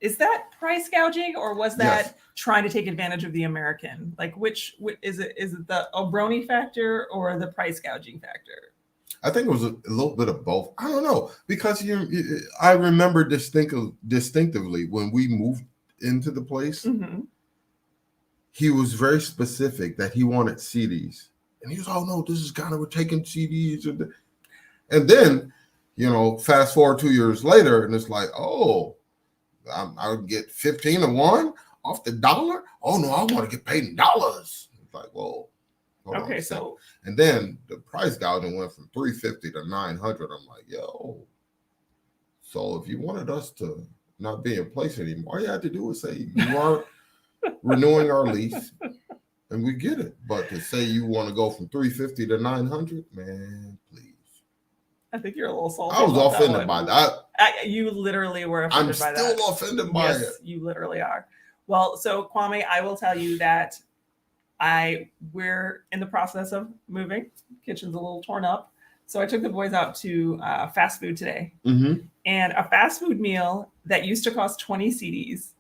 is that price gouging or was that trying to take advantage of the American? Like which is it the Obroni factor or the price gouging factor? I think it was a little bit of both. I don't know, because I remember distinctively when we moved into the place, he was very specific that he wanted CDs. And he was, oh no, this is kind of, we're taking CDs. And then, fast forward 2 years later, and it's like, oh, I'll get 15 to 1 off the dollar. Oh no, I want to get paid in dollars. It's like, whoa. Okay, so and then the price gouging went from $350 to $900. I'm like, yo. So if you wanted us to not be in place anymore, all you had to do was say you aren't renewing our lease, and we get it. But to say you want to go from $350 to $900, man, please. I think you're a little salty. I was about offended that by one. that. You literally were I'm offended by that. still offended by it. Yes, you literally are. Well, so Kwame, I will tell you that we're in the process of moving. Kitchen's a little torn up. So I took the boys out to fast food today. Mm-hmm. And a fast food meal that used to cost 20 CDs.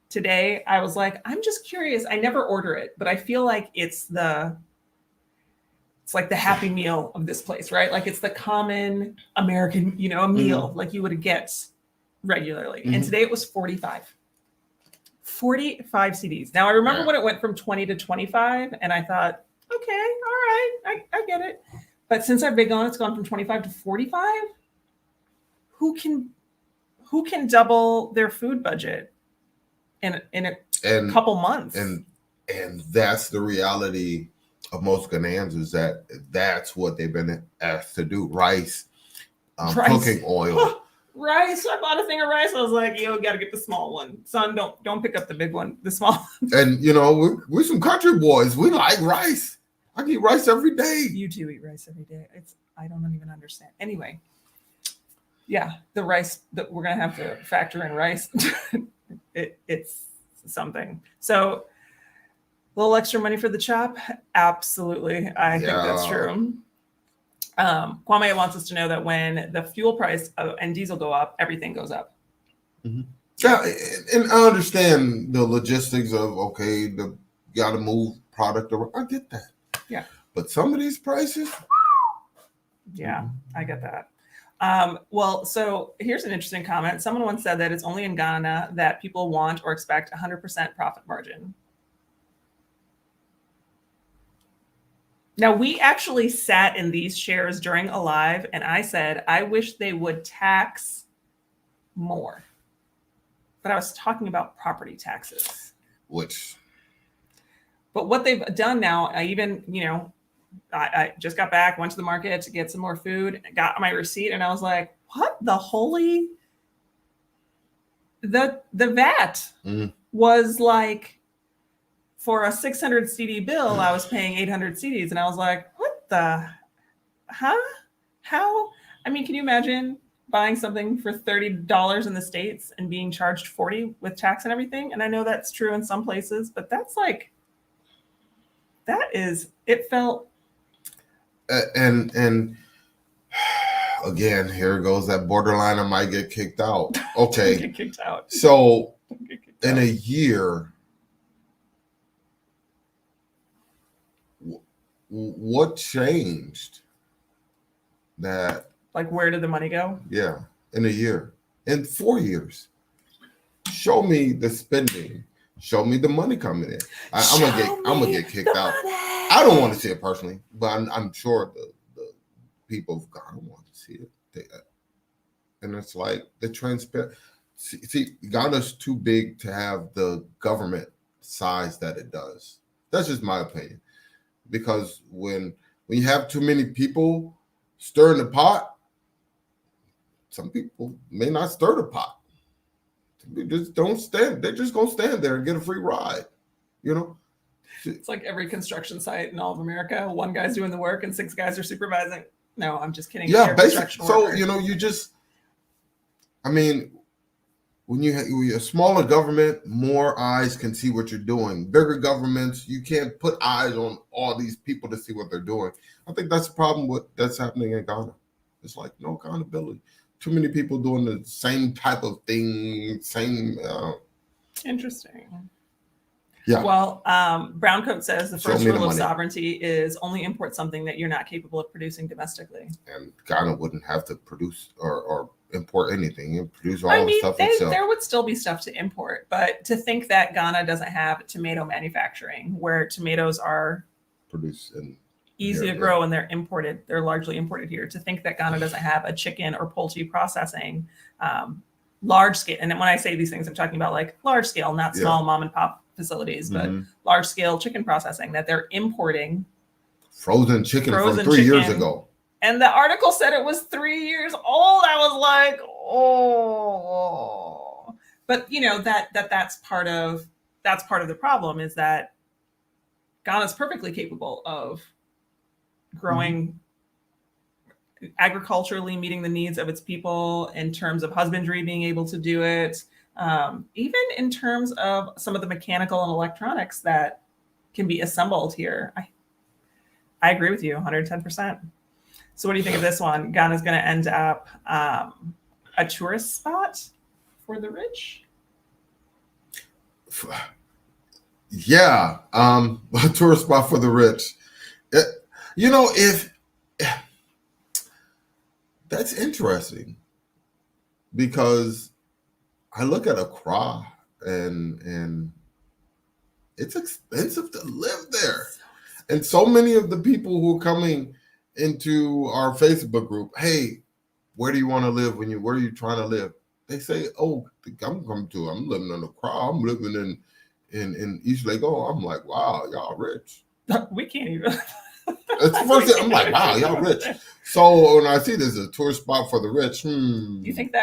Today, I was like, I'm just curious. I never order it, but I feel like it's like the happy meal of this place, right? Like it's the common American, a meal like you would get regularly. And today it was 45. 45 CDs. Now I remember when it went from 20 to 25, and I thought, okay, all right, I get it. But since I've been gone, it's gone from 25 to 45. Who can double their food budget in a couple months? And that's the reality of most Ghanaians, is that's what they've been asked to do. Rice. Cooking oil. Rice. I bought a thing of rice. I was like, yo, got to get the small one. Son, don't pick up the big one, the small one. And, we're some country boys. We like rice. I eat rice every day. You do eat rice every day. I don't even understand. Anyway, yeah, the rice that we're going to have to factor in rice. It's something. So a little extra money for the chop? Absolutely. I think that's true. Kwame wants us to know that when the fuel price and diesel go up, everything goes up. Mm-hmm. Yeah, and I understand the logistics of, you got to move product around. I get that. Yeah. But some of these prices. Yeah, I get that. Well, so here's an interesting comment. Someone once said that it's only in Ghana that people want or expect 100% profit margin. Now, we actually sat in these chairs during a live, and I said, I wish they would tax more. But I was talking about property taxes. But what they've done now, I just got back, went to the market to get some more food, got my receipt, and I was like, what the holy... The VAT was like... For a 600 CD bill, I was paying 800 CDs. And I was like, what the, huh? How? I mean, can you imagine buying something for $30 in the States and being charged 40 with tax and everything? And I know that's true in some places, but that's like, it felt. And again, here goes that borderline. I might get kicked out. Okay. Get kicked out. So in a year, what changed that? Like, where did the money go? Yeah, in a year, in 4 years. Show me the spending. Show me the money coming in. I'm gonna get kicked out. I don't want to see it personally, but I'm sure the people of Ghana want to see it. And it's like the transparent. See, Ghana's too big to have the government size that it does. That's just my opinion. Because when you have too many people stirring the pot, some people may not stir the pot. They just don't stand. They're just gonna stand there and get a free ride. It's like every construction site in all of America. One guy's doing the work and 6 guys are supervising. No, I'm just kidding. Yeah, basically. So when you're a smaller government, more eyes can see what you're doing. Bigger governments, you can't put eyes on all these people to see what they're doing. I think that's the problem that's happening in Ghana. It's like no accountability. Too many people doing the same type of thing, Interesting. Yeah. Well, Browncoat says the first rule of sovereignty is only import something that you're not capable of producing domestically. And Ghana wouldn't have to produce or import anything and produce all the stuff itself. There would still be stuff to import, but to think that Ghana doesn't have tomato manufacturing, where tomatoes are produced and easy to grow and they're largely imported here. To think that Ghana doesn't have a chicken or poultry processing, large scale. And when I say these things, I'm talking about like large scale, not small mom and pop facilities, but large scale chicken processing, that they're importing frozen chicken from 3 years ago. And the article said it was 3 years old. I was like, oh. But that's part of the problem, is that Ghana's perfectly capable of growing agriculturally meeting the needs of its people in terms of husbandry being able to do it, even in terms of some of the mechanical and electronics that can be assembled here. I agree with you 110%. So what do you think of this one? Ghana's going to end up a tourist spot for the rich? Yeah, a tourist spot for the rich. If that's interesting, because I look at Accra and it's expensive to live there. And so many of the people who are coming into our Facebook group, hey, where do you want to live where are you trying to live? They say, oh, I'm living in Accra. I'm living in East Lego. I'm like, wow, y'all rich. We can't even. It's the first thing I'm like, wow, y'all rich. So when I see there's a tourist spot for the rich, You think?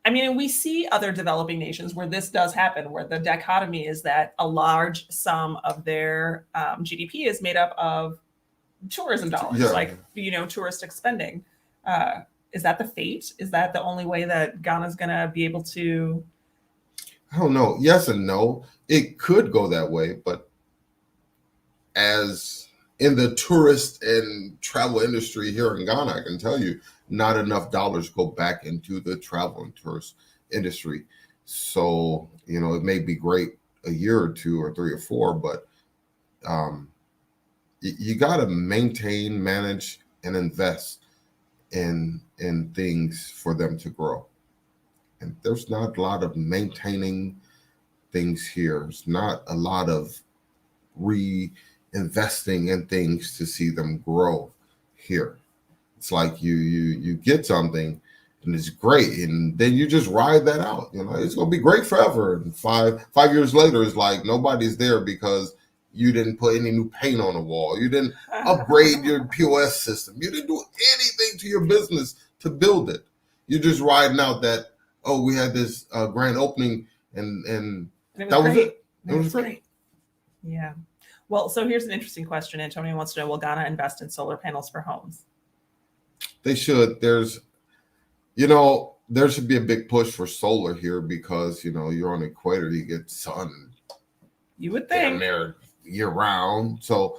I mean, we see other developing nations where this does happen, where the dichotomy is that a large sum of their GDP is made up of tourism dollars, touristic spending. Is that the fate? Is that the only way that Ghana's going to be able to? I don't know. Yes and no. It could go that way, but as in the tourist and travel industry here in Ghana, I can tell you, not enough dollars go back into the travel and tourist industry. So, it may be great a year or two or three or four, but you got to maintain, manage, and invest in things for them to grow. And there's not a lot of maintaining things here. There's not a lot of reinvesting in things to see them grow here. It's like you get something and it's great, and then you just ride that out. It's gonna be great forever. And five years later, it's like nobody's there because you didn't put any new paint on the wall. You didn't upgrade your POS system. You didn't do anything to your business to build it. You're just riding out that, oh, we had this grand opening and that was it. It was great. Yeah. Well, so here's an interesting question. Antonio wants to know, will Ghana invest in solar panels for homes? They should. There should be a big push for solar here because, you're on the equator, you get sun. You would think. Down there year round. So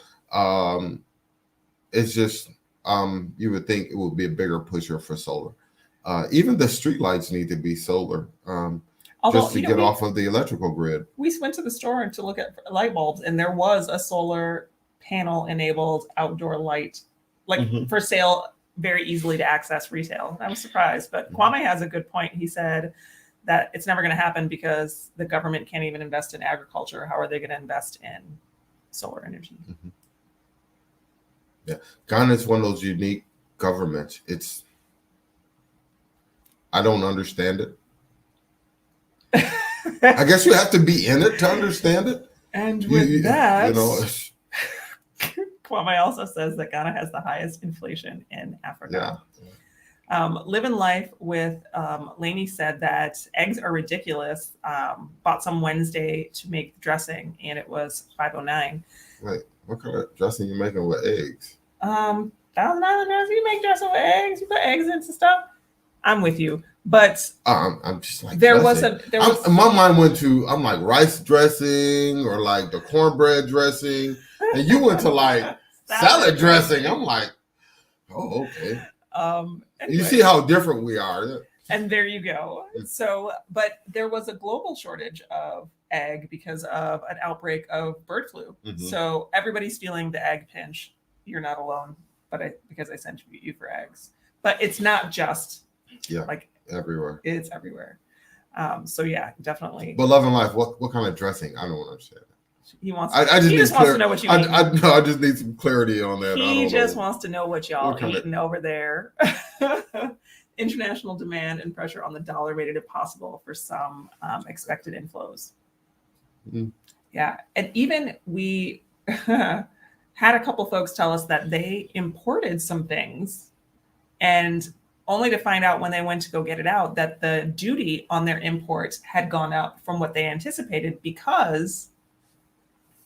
it's just, you would think it would be a bigger pusher for solar. Even the street lights need to be solar. Just to get off of the electrical grid. We went to the store to look at light bulbs, and there was a solar panel enabled outdoor light, for sale, very easily to access retail. I was surprised, but Kwame has a good point. He said that it's never going to happen because the government can't even invest in agriculture. How are they going to invest in solar energy? Mm-hmm. Yeah, Ghana is one of those unique governments. I don't understand it. I guess you have to be in it to understand it. And with that, Kwame also says that Ghana has the highest inflation in Africa. Yeah. Living life with Lainey said that eggs are ridiculous. Bought some Wednesday to make dressing, and it was $5.09. Wait, what kind of dressing you making with eggs? $1,000 dressing. You make dressing with eggs. You put eggs into stuff. I'm with you. But I'm just like my mind went to I'm like rice dressing or like the cornbread dressing, and you went to like salad dressing. I'm like, oh, okay. Anyway. You see how different we are. And there you go. So, but there was a global shortage of egg because of an outbreak of bird flu. Mm-hmm. So everybody's feeling the egg pinch. You're not alone, because I sent you for eggs. But it's not just everywhere. It's everywhere. So yeah, definitely. But Love and Life, what kind of dressing? I don't understand. He wants. He just wants to know what you mean. I just need some clarity on that. He just wants to know what y'all eating over there. International demand and pressure on the dollar made it possible for some expected inflows. Mm-hmm. Yeah, and even we had a couple folks tell us that they imported some things, and only to find out when they went to go get it out that the duty on their imports had gone up from what they anticipated because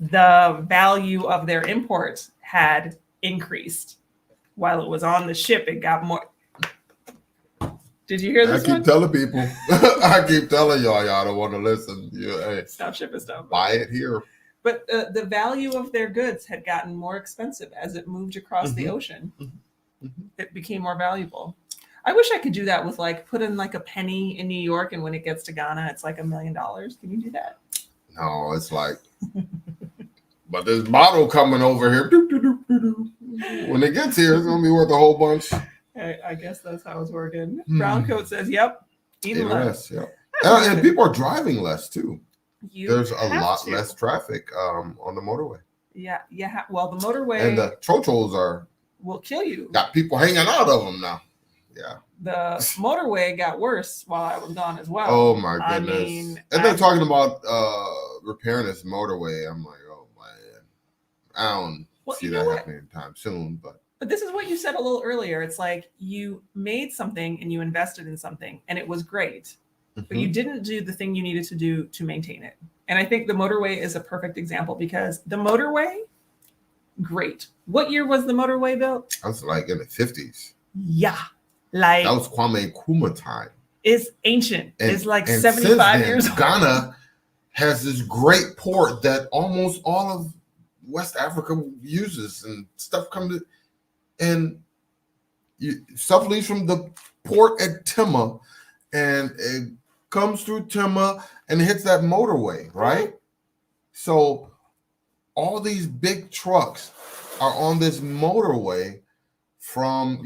the value of their imports had increased. while it was on the ship, it got more. Did you hear this I keep one? telling people. I keep telling y'all don't want to listen. Hey, Stop shipping stuff. buy it here. But the value of their goods had gotten more expensive as it moved across the ocean. It became more valuable. I wish I could do that with like put in like a penny in New York, and when it gets to Ghana, it's like $1 million. Can you do that? No, it's like, but this bottle coming over here. When it gets here, it's gonna be worth a whole bunch. I guess that's how it's working. Brown Coat says, "Yep, even less." Yep. And people are driving less too. There's a lot to. less traffic on the motorway. Yeah. Well, the motorway and the chochos will kill you. Got people hanging out of them now. Yeah. The motorway got worse while I was gone as well. Oh my goodness! And they're talking about repairing this motorway. I'm like, oh man, I don't see that happening anytime soon. But this is what you said a little earlier. It's like you made something and you invested in something and it was great, but you didn't do the thing you needed to do to maintain it. And I think the motorway is a perfect example because the motorway, great. What year was the motorway built? I was like in the 50s. Yeah. Like that was Kwame Nkrumah time. It's ancient. It's like 75 years old. Ghana has this great port that almost all of West Africa uses, and stuff comes and stuff leaves from the port at Tema, and it comes through Tema and hits that motorway, right? So all these big trucks are on this motorway from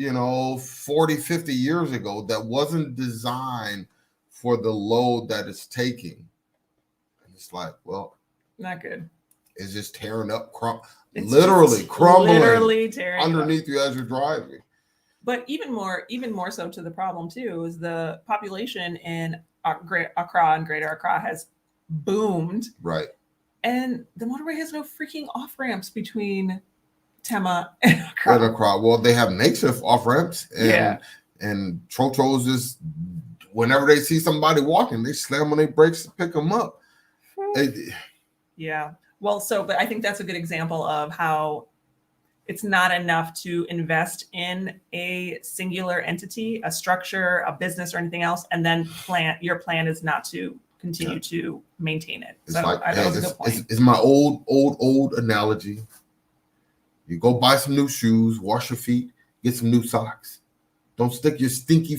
40, 50 years ago that wasn't designed for the load that it's taking. And it's like, well, not good. It's just tearing up, literally crumbling tearing underneath you as you're driving. But even more so to the problem too is the population in Accra and Greater Accra has boomed. Right. And the motorway has no freaking off ramps between Tema and Accra. Well, they have makeshift off ramps, and Trochos just whenever they see somebody walking, they slam on their brakes to pick them up. Yeah. Well, but I think that's a good example of how it's not enough to invest in a singular entity, a structure, a business, or anything else, and then your plan is not to continue to maintain it. It's it's my old analogy. You go buy some new shoes, wash your feet, get some new socks. Don't stick your stinky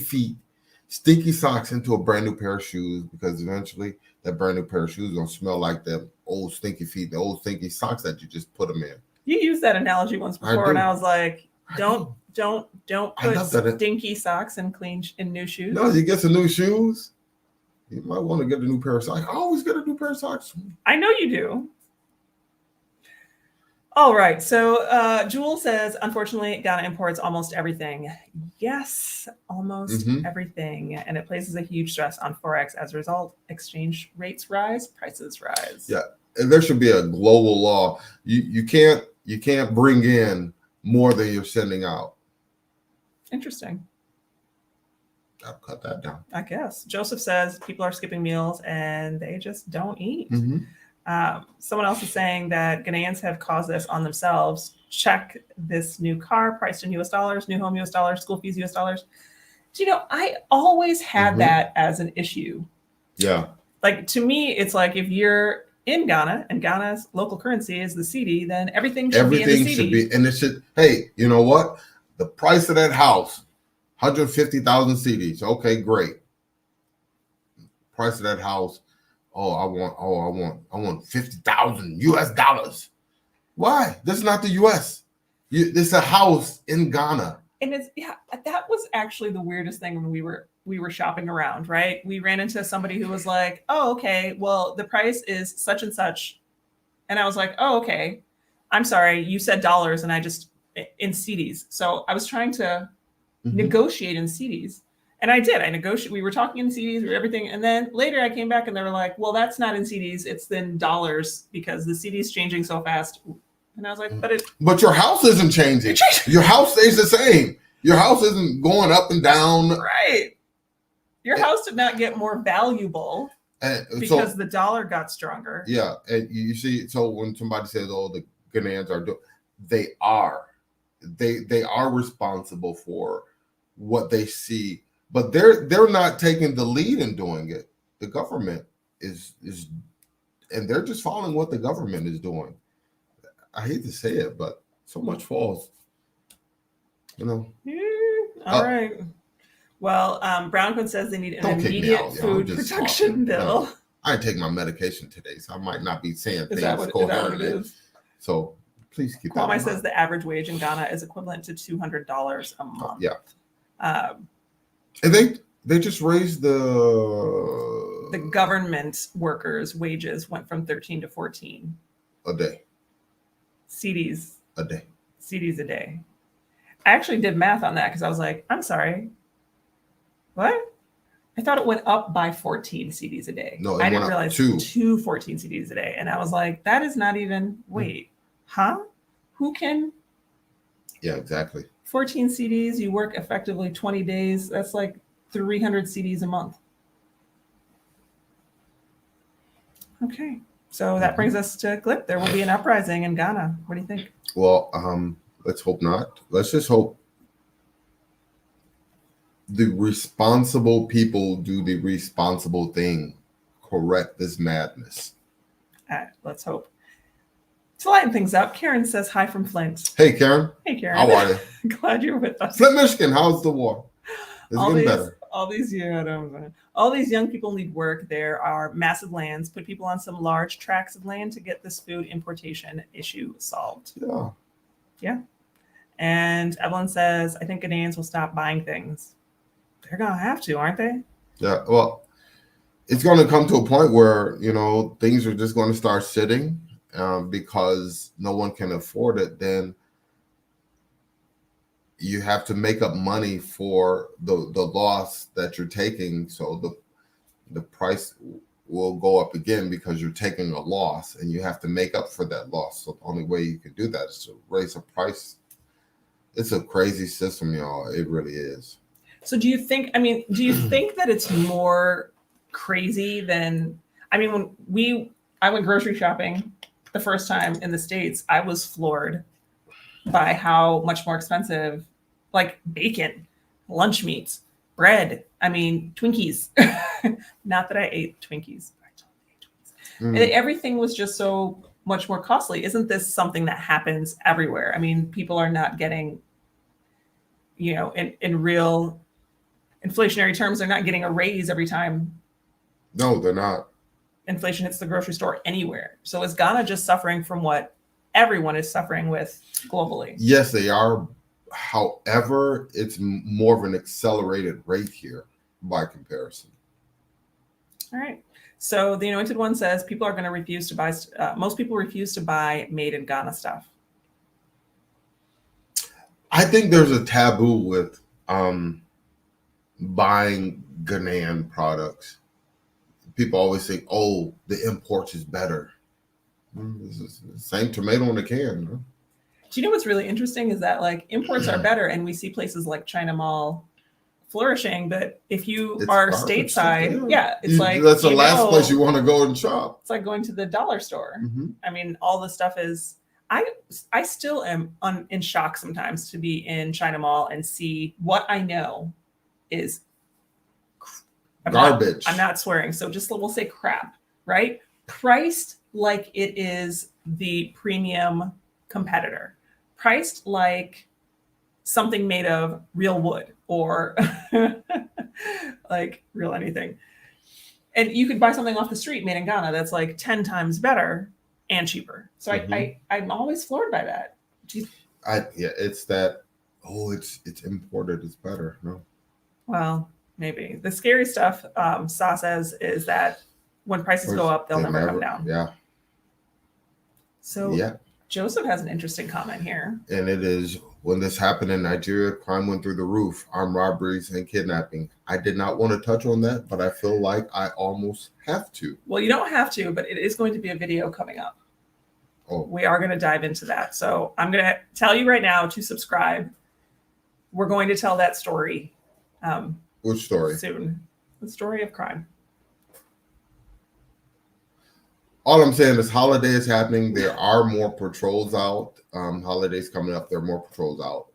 socks into a brand new pair of shoes, because eventually that brand new pair of shoes don't smell like the old stinky feet, the old stinky socks that you just put them in. You used that analogy once before, and I was like, don't put stinky socks in new shoes. No, you get some new shoes. You might want to get a new pair of socks. I always get a new pair of socks. I know you do. All right. So Jewel says, unfortunately, Ghana imports almost everything. Yes, almost everything. And it places a huge stress on Forex. As a result, exchange rates rise, prices rise. Yeah. And there should be a global law. You can't bring in more than you're sending out. Interesting. I'll cut that down. I guess. Joseph says people are skipping meals and they just don't eat. Someone else is saying that Ghanaians have caused this on themselves. Check this new car priced in US dollars, new home US dollars, school fees US dollars. Do you know, I always had that as an issue. Yeah. Like, to me, it's like if you're in Ghana and Ghana's local currency is the cedi, then everything should be in the cedi. And it should, hey, you know what? The price of that house, 150,000 cedis. Okay, great. Price of that house, I want 50,000 US dollars. Why? This is not the US. This is a house in Ghana. And that was actually the weirdest thing when we were shopping around, right? We ran into somebody who was like, oh, okay, well, the price is such and such. And I was like, oh, okay. I'm sorry, you said dollars and I just in cedis. So I was trying to negotiate in cedis. And I did. I negotiated. We were talking in cedis or everything. And then later I came back and they were like, well, that's not in cedis. It's in dollars because the cedi is changing so fast. And I was like, but your house isn't changing. Your house stays the same. Your house isn't going up and down. Right. Your house did not get more valuable because the dollar got stronger. Yeah. And you see, so when somebody says, oh, the Ghanaians are doing, they are. they are responsible for what they see, but they're not taking the lead in doing it. The government is, and they're just following what the government is doing. I hate to say it, but so much falls, you know. All right. Well, Browncoat says they need an immediate food protection bill. No, I didn't take my medication today, so I might not be saying things coherently. Is that what it is? So please keep Kwame that in mind. says the average wage in Ghana is equivalent to $200 a month. Yeah. And they just raised the government workers' wages went from 13 to 14 a day. CDs a day. CDs a day. I actually did math on that because I was like, I'm sorry, what? I thought it went up by 14 CDs a day. No, I didn't realize two 14 CDs a day. And I was like, that is not even, wait, huh? Who can? Yeah, exactly. 14 CDs, you work effectively 20 days. That's like 300 CDs a month. Okay. So that brings us to Clip. There will be an uprising in Ghana. What do you think? Well, let's hope not. Let's just hope the responsible people do the responsible thing, correct this madness. All right, let's hope. To lighten things up, Karen says hi from Flint. Hey, Karen. Hey, Karen. How are you? Glad you're with us. Flint, Michigan. How's the war? It's getting better. All these young people need work. There are massive lands. Put people on some large tracts of land to get this food importation issue solved. Yeah. Yeah. And Evelyn says, I think Ghanaians will stop buying things. They're going to have to, aren't they? Yeah. Well, it's going to come to a point where, things are just going to start sitting because no one can afford it. Then you have to make up money for the loss that you're taking. So the price will go up again because you're taking a loss and you have to make up for that loss. So the only way you can do that is to raise the price. It's a crazy system, y'all. It really is. So do you think that it's more crazy than, when I went grocery shopping the first time in the States, I was floored by how much more expensive, like bacon, lunch meats, bread, Twinkies. Not that I ate Twinkies, but I totally ate Twinkies. And everything was just so much more costly. Isn't this something that happens everywhere? People are not getting, in real inflationary terms, they're not getting a raise every time. No, they're not. Inflation hits the grocery store anywhere. So is Ghana just suffering from what everyone is suffering with globally? Yes, they are. However, it's more of an accelerated rate here by comparison. All right. So the Anointed One says people are going to refuse to buy. Most people refuse to buy made in Ghana stuff. I think there's a taboo with buying Ghanaian products. People always say, "Oh, the imports is better." It's the same tomato in a can. Huh? Do you know what's really interesting is that imports are better, and we see places like China Mall flourishing. But if you are stateside, that's the last place you want to go and shop. It's like going to the dollar store. Mm-hmm. All the stuff is. I still am in shock sometimes to be in China Mall and see what I know is garbage. I'm not swearing, so we'll say crap, right? Priced like it is the premium competitor, priced like something made of real wood or like real anything. And you could buy something off the street made in Ghana that's like 10 times better and cheaper. So I'm always floored by that. It's that, it's imported, it's better. No. Well, maybe. The scary stuff, Sa says, is that when prices go up, they'll never come down. Yeah. So Joseph has an interesting comment here. And it is, when this happened in Nigeria, crime went through the roof, armed robberies and kidnapping. I did not want to touch on that, but I feel like I almost have to. Well, you don't have to, but it is going to be a video coming up. Oh. We are going to dive into that. So I'm going to tell you right now to subscribe. We're going to tell that story. Which story? Soon. The story of crime. All I'm saying is holiday is happening. There are more patrols out. Holidays coming up. There are more patrols out.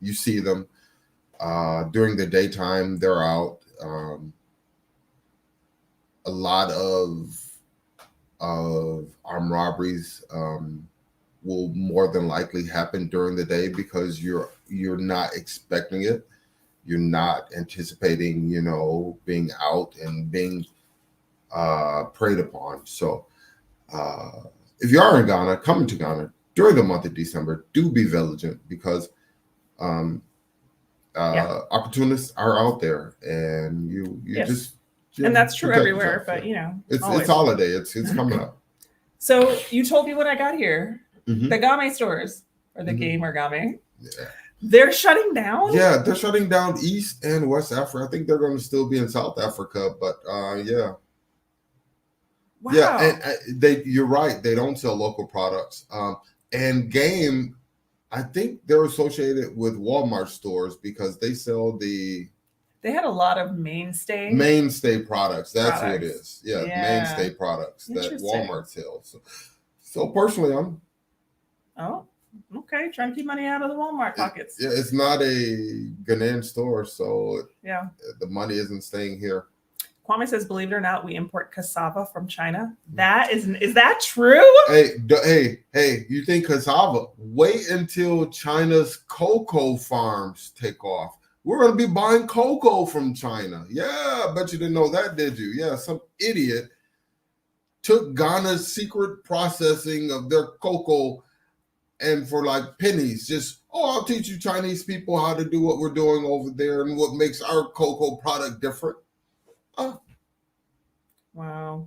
You see them during the daytime. They're out. A lot of armed robberies will more than likely happen during the day because you're not expecting it. You're not anticipating, being out and being preyed upon. So if you are in Ghana, coming to Ghana during the month of December, do be vigilant because opportunists are out there, and you Yes. just and that's true everywhere. yourself. But it's holiday. It's coming up. So you told me when I got here, Mhm. the game stores or the game or game, Yeah. they're shutting down. Yeah, they're shutting down East and West Africa. I think they're going to still be in South Africa, but yeah. Wow. Yeah, and you're right. They don't sell local products. And game, I think they're associated with Walmart stores because they sell They had a lot of mainstay products. That's what it is. Yeah, mainstay products that Walmart sells. So personally, I'm. Oh, okay. Trying to keep money out of the Walmart pockets. Yeah, it's not a Ghanaian store, so yeah, the money isn't staying here. Kwame says, believe it or not, we import cassava from China. Is that true? Hey, you think cassava? Wait until China's cocoa farms take off. We're going to be buying cocoa from China. Yeah, I bet you didn't know that, did you? Yeah, some idiot took Ghana's secret processing of their cocoa and for like pennies, I'll teach you Chinese people how to do what we're doing over there and what makes our cocoa product different. Wow.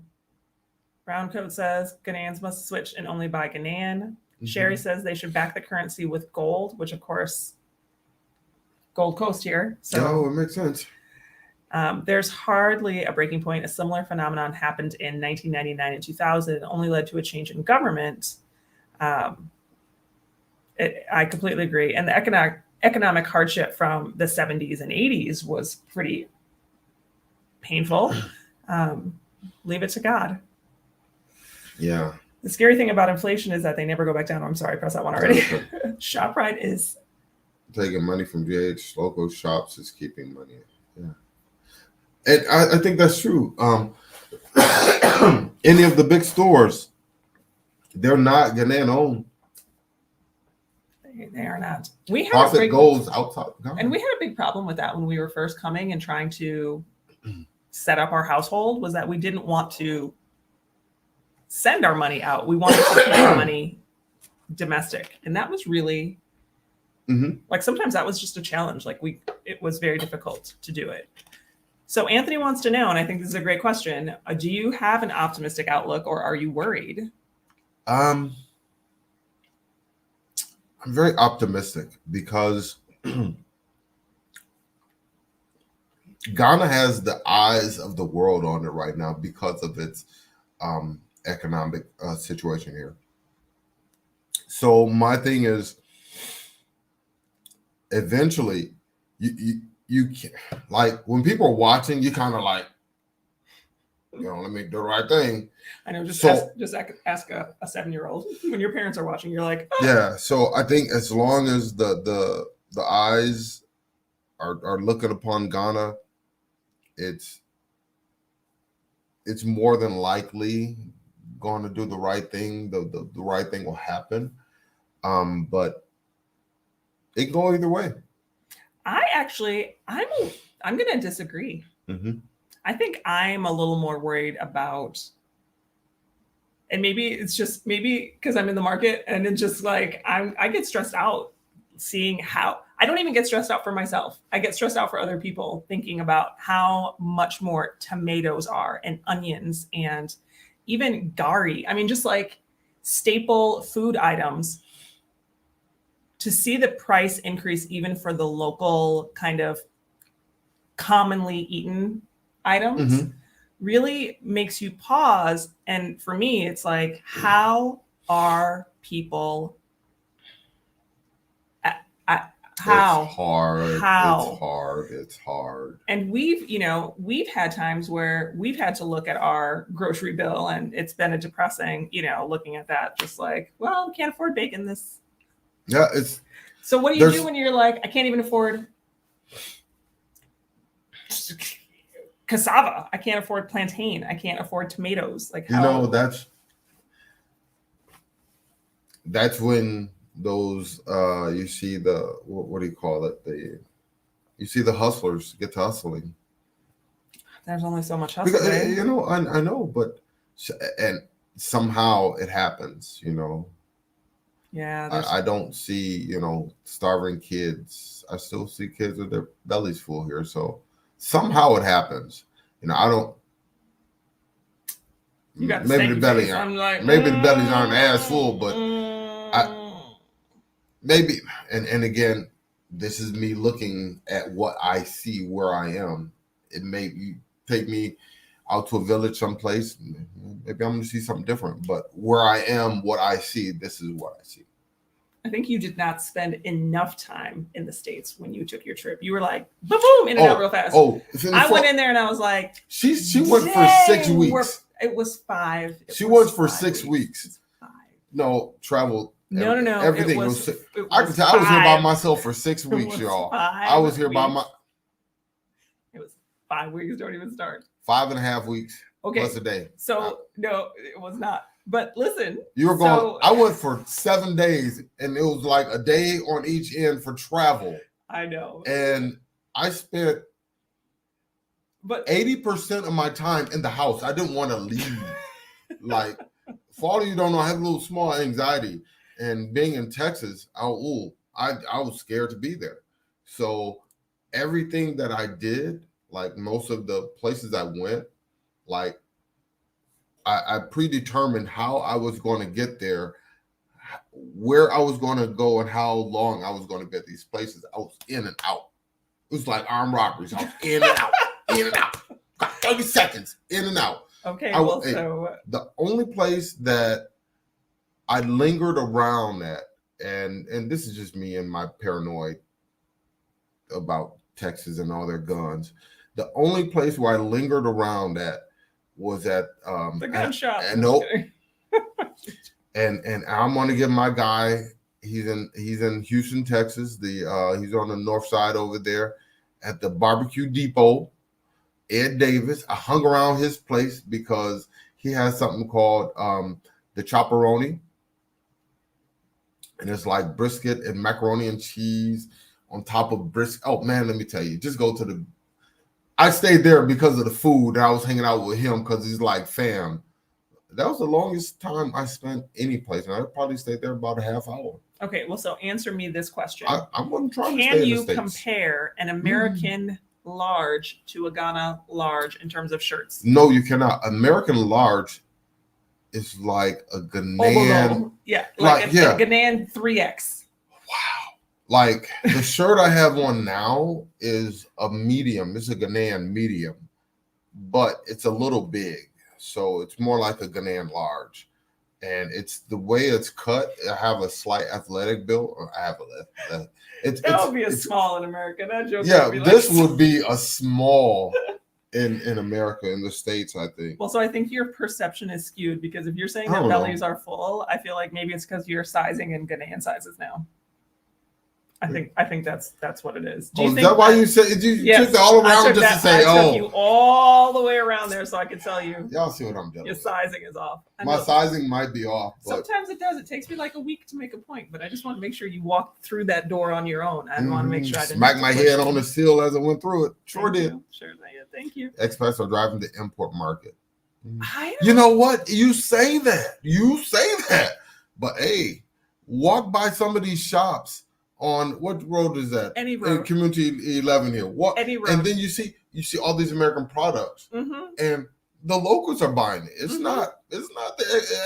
Brown coat says Ghanaians must switch and only buy Ghanaian. Mm-hmm. Sherry says they should back the currency with gold, which of course, Gold Coast here. So it makes sense. There's hardly a breaking point. A similar phenomenon happened in 1999 and 2000. It only led to a change in government. I completely agree. And the economic hardship from the 70s and 80s was pretty painful. Leave it to God. Yeah. The scary thing about inflation is that they never go back down. I'm sorry, I pressed that one already. ShopRite is taking money from GH. Local shops is keeping money. Yeah. And I think that's true. Any of the big stores, they're not Ghanaian owned. They are not. We had profit goes outside. And we had a big problem with that when we were first coming and trying to set up our household, was that we didn't want to send our money out. We wanted to keep our money domestic. And that was really like, sometimes that was just a challenge. Like it was very difficult to do it. So Anthony wants to know, and I think this is a great question. Do you have an optimistic outlook or are you worried? I'm very optimistic because Ghana has the eyes of the world on it right now because of its economic situation here. So my thing is, eventually, you can, like, when people are watching, you kind of like, let me do the right thing. I know. Just ask a 7-year-old. When your parents are watching, you're like, oh. Yeah. So I think as long as the eyes are looking upon Ghana, it's more than likely going to do the right thing. The right thing will happen. But it can go either way. I'm going to disagree. I think I'm a little more worried about, and maybe because I'm in the market and it's just like, I get stressed out seeing how, I don't even get stressed out for myself. I get stressed out for other people, thinking about how much more tomatoes are and onions and even gari. I mean, just like staple food items, to see the price increase even for the local kind of commonly eaten items really makes you pause. And for me, it's like, how are people How? It's hard. How? It's hard. It's hard. And we've had times where we've had to look at our grocery bill, and it's been a depressing, looking at that, just like, well, we can't afford bacon this. Yeah, it's. So what do you do when you're like, I can't even afford cassava, I can't afford plantain, I can't afford tomatoes? Like, how? That's when those you see the what do you call it? You see the hustlers get to hustling. There's only so much hustle. Because, I know, but and somehow it happens. Yeah. I don't see starving kids. I still see kids with their bellies full here. So somehow it happens. I don't. You got maybe the belly maybe the bellies aren't as full, but maybe. And again, this is me looking at what I see where I am. It may take me out to a village someplace. Maybe I'm going to see something different. But where I am, what I see, this is what I see. I think you did not spend enough time in the States when you took your trip. You were like, boom, boom, in and out real fast. I went in there and I was like, she went for 6 weeks. It was 5. She went for 6 weeks. 5. No, travel. No. Everything was I can tell. I was here by myself for 6 weeks, y'all. I was here by my. It was 5 weeks. Don't even start. 5.5 weeks. Okay. Plus a day. So no, it was not. But listen, you were going. I went for 7 days, and it was like a day on each end for travel. I know. And I spent 80% of my time in the house. I didn't want to leave. Like, for all of you don't know, I have a little small anxiety, and being in Texas, I was scared to be there. So everything that I did, like most of the places I went, like. I predetermined how I was going to get there, where I was going to go, and how long I was going to get these places. I was in and out. It was like armed robberies. I was in and out, in and out. 30 seconds, in and out. Okay, the only place that I lingered around at, and this is just me and my paranoid about Texas and all their guns. The only place where I lingered around at was at the gun shop. And and I'm gonna give my guy. He's in Houston, Texas. He's on the north side over there at the barbecue depot. Ed Davis. I hung around his place because he has something called the chopperoni, and it's like brisket and macaroni and cheese on top of brisket. Oh man, let me tell you, just go to the. I stayed there because of the food, and I was hanging out with him because he's like fam. That was the longest time I spent any place, and I probably stayed there about a half hour. Okay, well, so answer me this question. I'm going to try to stay in the Can States. you compare an American large to a Ghana large in terms of shirts? No, you cannot. American large is like a Ghanaian. Yeah, like a Ghanaian 3X. Wow. Like the shirt I have on now is a medium. It's a Ghanaian medium, but it's a little big. So it's more like a Ghanaian large. And it's the way it's cut. I have a slight athletic build. Or I have that would be a small in America. That joke. Yeah, this would be a small in America, in the States, I think. Well, so I think your perception is skewed because if you're saying that bellies are full, I feel like maybe it's because you're sizing in Ghanaian sizes now. I think that's what it is. Is that why you said you took all around just to say, I took you all the way around there so I could tell you. Y'all see what I'm doing. Your sizing is off. My sizing might be off. But sometimes it does. It takes me like a week to make a point, but I just want to make sure you walk through that door on your own. I want to make sure I didn't smack my head on the seal as I went through it. Sure did. Sure, thank you. Expats are driving the import market. You know what? You say that. But hey, walk by some of these shops. On what road is that? Any road. Community 11 here. What? Any road. And then you see all these American products, and the locals are buying it. It's not the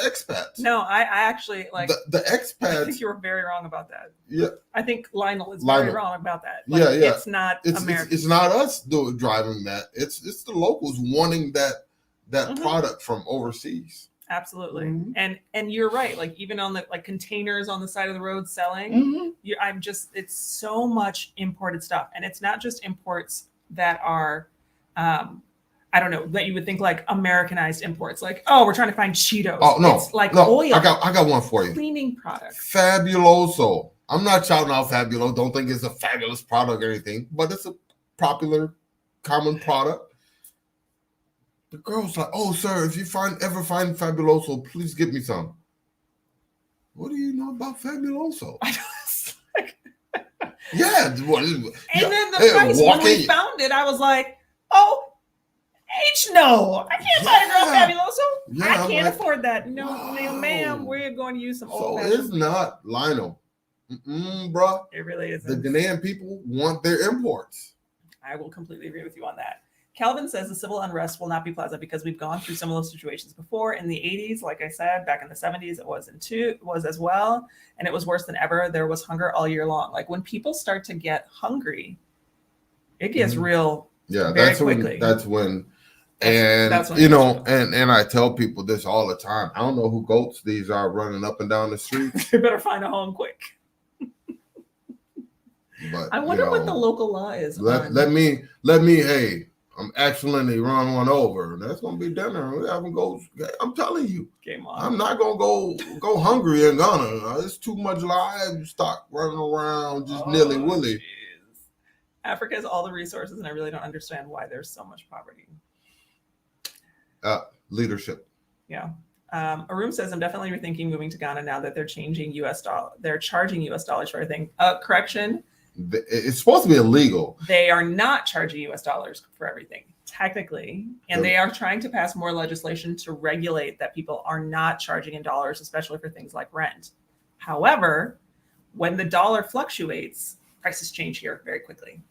expats. No, I actually like the expats. I think you were very wrong about that. Yeah, I think Lionel is very wrong about that. Like, yeah. It's not American. It's not us driving that. It's the locals wanting that product from overseas. Absolutely. Mhm. And you're right. Like even on the like containers on the side of the road selling, it's so much imported stuff. And it's not just imports that are I don't know, that you would think like Americanized imports, like, oh, we're trying to find Cheetos. Oh no, it's like no, oil. I got one for you. Cleaning products. Fabuloso. I'm not shouting out Fabuloso. Don't think it's a fabulous product or anything, but it's a popular, common product. The girl's like, "Oh, sir, if you ever find Fabuloso, please give me some." What do you know about Fabuloso? I was like, yeah. and then the price when we found it, I was like, "Oh, no, I can't buy a girl Fabuloso. Yeah, I can't afford that. No, ma'am, we're going to use some old fashioned." So it's not Lionel, bruh. It really isn't. The Ghanaian people want their imports. I will completely agree with you on that. Calvin says the civil unrest will not be pleasant because we've gone through similar situations before. In the 80s, like I said, back in the 70s, it was as well. And it was worse than ever. There was hunger all year long. Like when people start to get hungry, it gets real very quickly. That's when you know, and I tell people this all the time. I don't know who goats these are running up and down the streets. They better find a home quick. But I wonder what the local law is. Let me, hey, I'm accidentally run one over. That's gonna be dinner. We're having goats. I'm telling you, game on. I'm not gonna go hungry in Ghana. It's too much livestock running around just nilly-willy. Geez. Africa has all the resources, and I really don't understand why there's so much poverty. Leadership. Yeah. Arum says, I'm definitely rethinking moving to Ghana now that they're changing US dollar. They're charging US dollars for everything. Correction. It's supposed to be illegal. They are not charging US dollars for everything, technically. And they are trying to pass more legislation to regulate that people are not charging in dollars, especially for things like rent. However, when the dollar fluctuates, prices change here very quickly.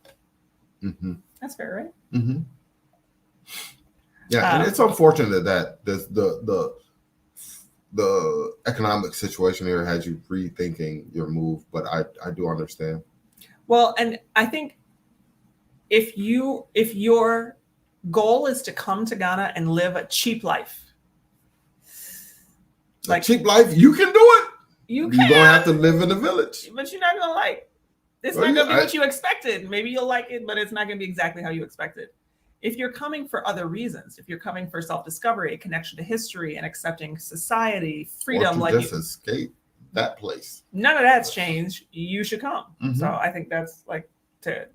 Mm-hmm. That's fair, right? Mm-hmm. Yeah, and it's unfortunate that the economic situation here has you rethinking your move, but I do understand. Well, and I think if your goal is to come to Ghana and live a cheap life, like cheap life, you can do it. You're gonna have to live in a village, but you're not gonna like. It's not gonna be what you expected. Maybe you'll like it, but it's not gonna be exactly how you expected. If you're coming for other reasons, if you're coming for self-discovery, a connection to history, and accepting society, freedom, or to just escape that place. None of that's changed. You should come. Mm-hmm. So I think that's like to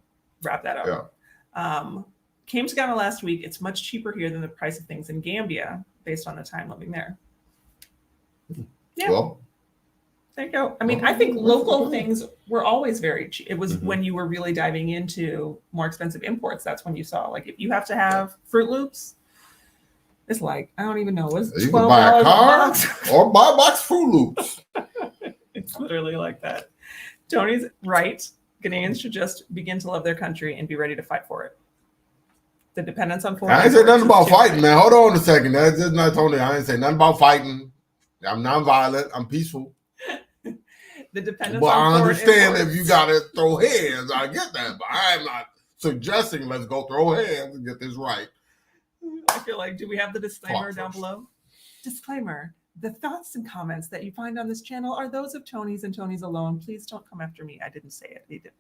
wrap that up. Yeah. Came to Ghana last week. It's much cheaper here than the price of things in Gambia based on the time living there. Yeah. Well, there you go. I mean, I think local things were always very cheap. It was when you were really diving into more expensive imports. That's when you saw, like, if you have to have Fruit Loops, it's like, I don't even know. What's $12 you can buy a car or buy a box of Fruit Loops. It's literally like that. Tony's right. Ghanaians should just begin to love their country and be ready to fight for it. The dependence on foreign. I ain't say nothing about fighting, man. Hold on a second. That's just not Tony. I ain't say nothing about fighting. I'm non-violent. I'm peaceful. The dependence but on I understand imports. if you gotta throw hands. I get that, but I'm not suggesting let's go throw hands and get this right. I feel like, do we have the disclaimer down below? Disclaimer: the thoughts and comments that you find on this channel are those of Tony's and Tony's alone. Please don't come after me. I didn't say it. He did.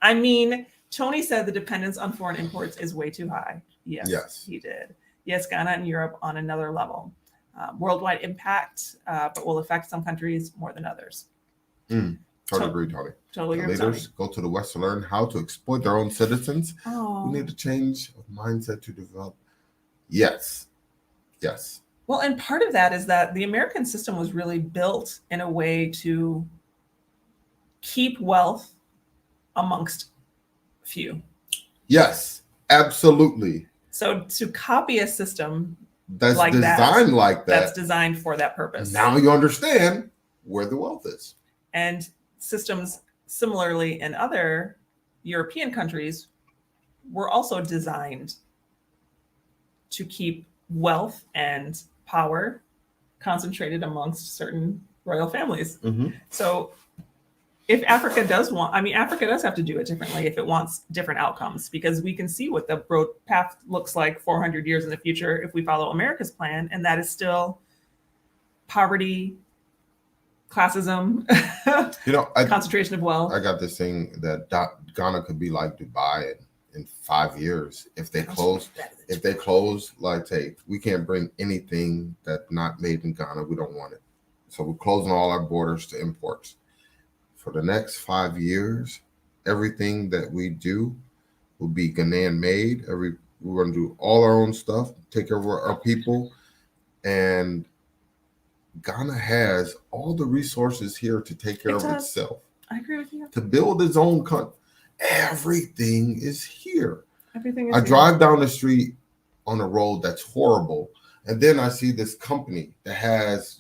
I mean, Tony said the dependence on foreign imports is way too high. Yes, he did. Yes, Ghana and Europe on another level. Worldwide impact, but will affect some countries more than others. Totally agree, Tony. Totally agree. Leaders go to the West to learn how to exploit their own citizens. We need to change mindset to develop. Yes. Well, and part of that is that the American system was really built in a way to keep wealth amongst few. Yes, absolutely. So to copy a system that's like designed like that, that's designed for that purpose. Now you understand where the wealth is. And systems similarly in other European countries were also designed to keep wealth and power concentrated amongst certain royal families. So if Africa does Africa does have to do it differently if it wants different outcomes, because we can see what the road path looks like 400 years in the future if we follow America's plan, and that is still poverty, classism, concentration of wealth. I got this thing that Ghana could be like Dubai in 5 years if they close. If they close, like, hey, we can't bring anything that's not made in Ghana. We don't want it. So we're closing all our borders to imports. For the next 5 years, everything that we do will be Ghanaian made. We're going to do all our own stuff, take care of our people. And Ghana has all the resources here to take care of itself. I agree with you. To build its own country. Everything is here. Everything is I here. drive down the street on a road that's horrible. And then I see this company that has,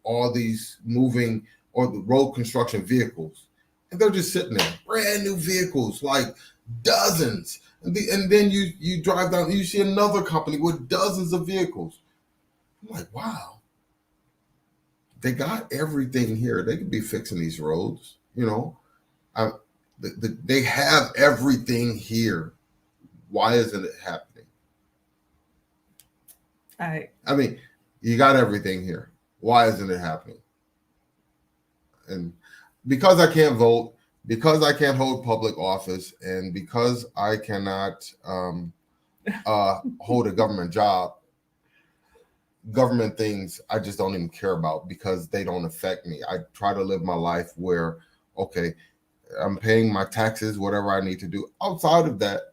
all these moving or the road construction vehicles. And they're just sitting there, brand new vehicles, like dozens. And then you drive down, you see another company with dozens of vehicles. I'm like, wow. They got everything here. They could be fixing these roads, they have everything here. Why isn't it happening? I mean, you got everything here. Why isn't it happening? And because I can't vote, because I can't hold public office, and because I cannot hold a government job, government things I just don't even care about because they don't affect me. I try to live my life where, okay, I'm paying my taxes, whatever I need to do. Outside of that,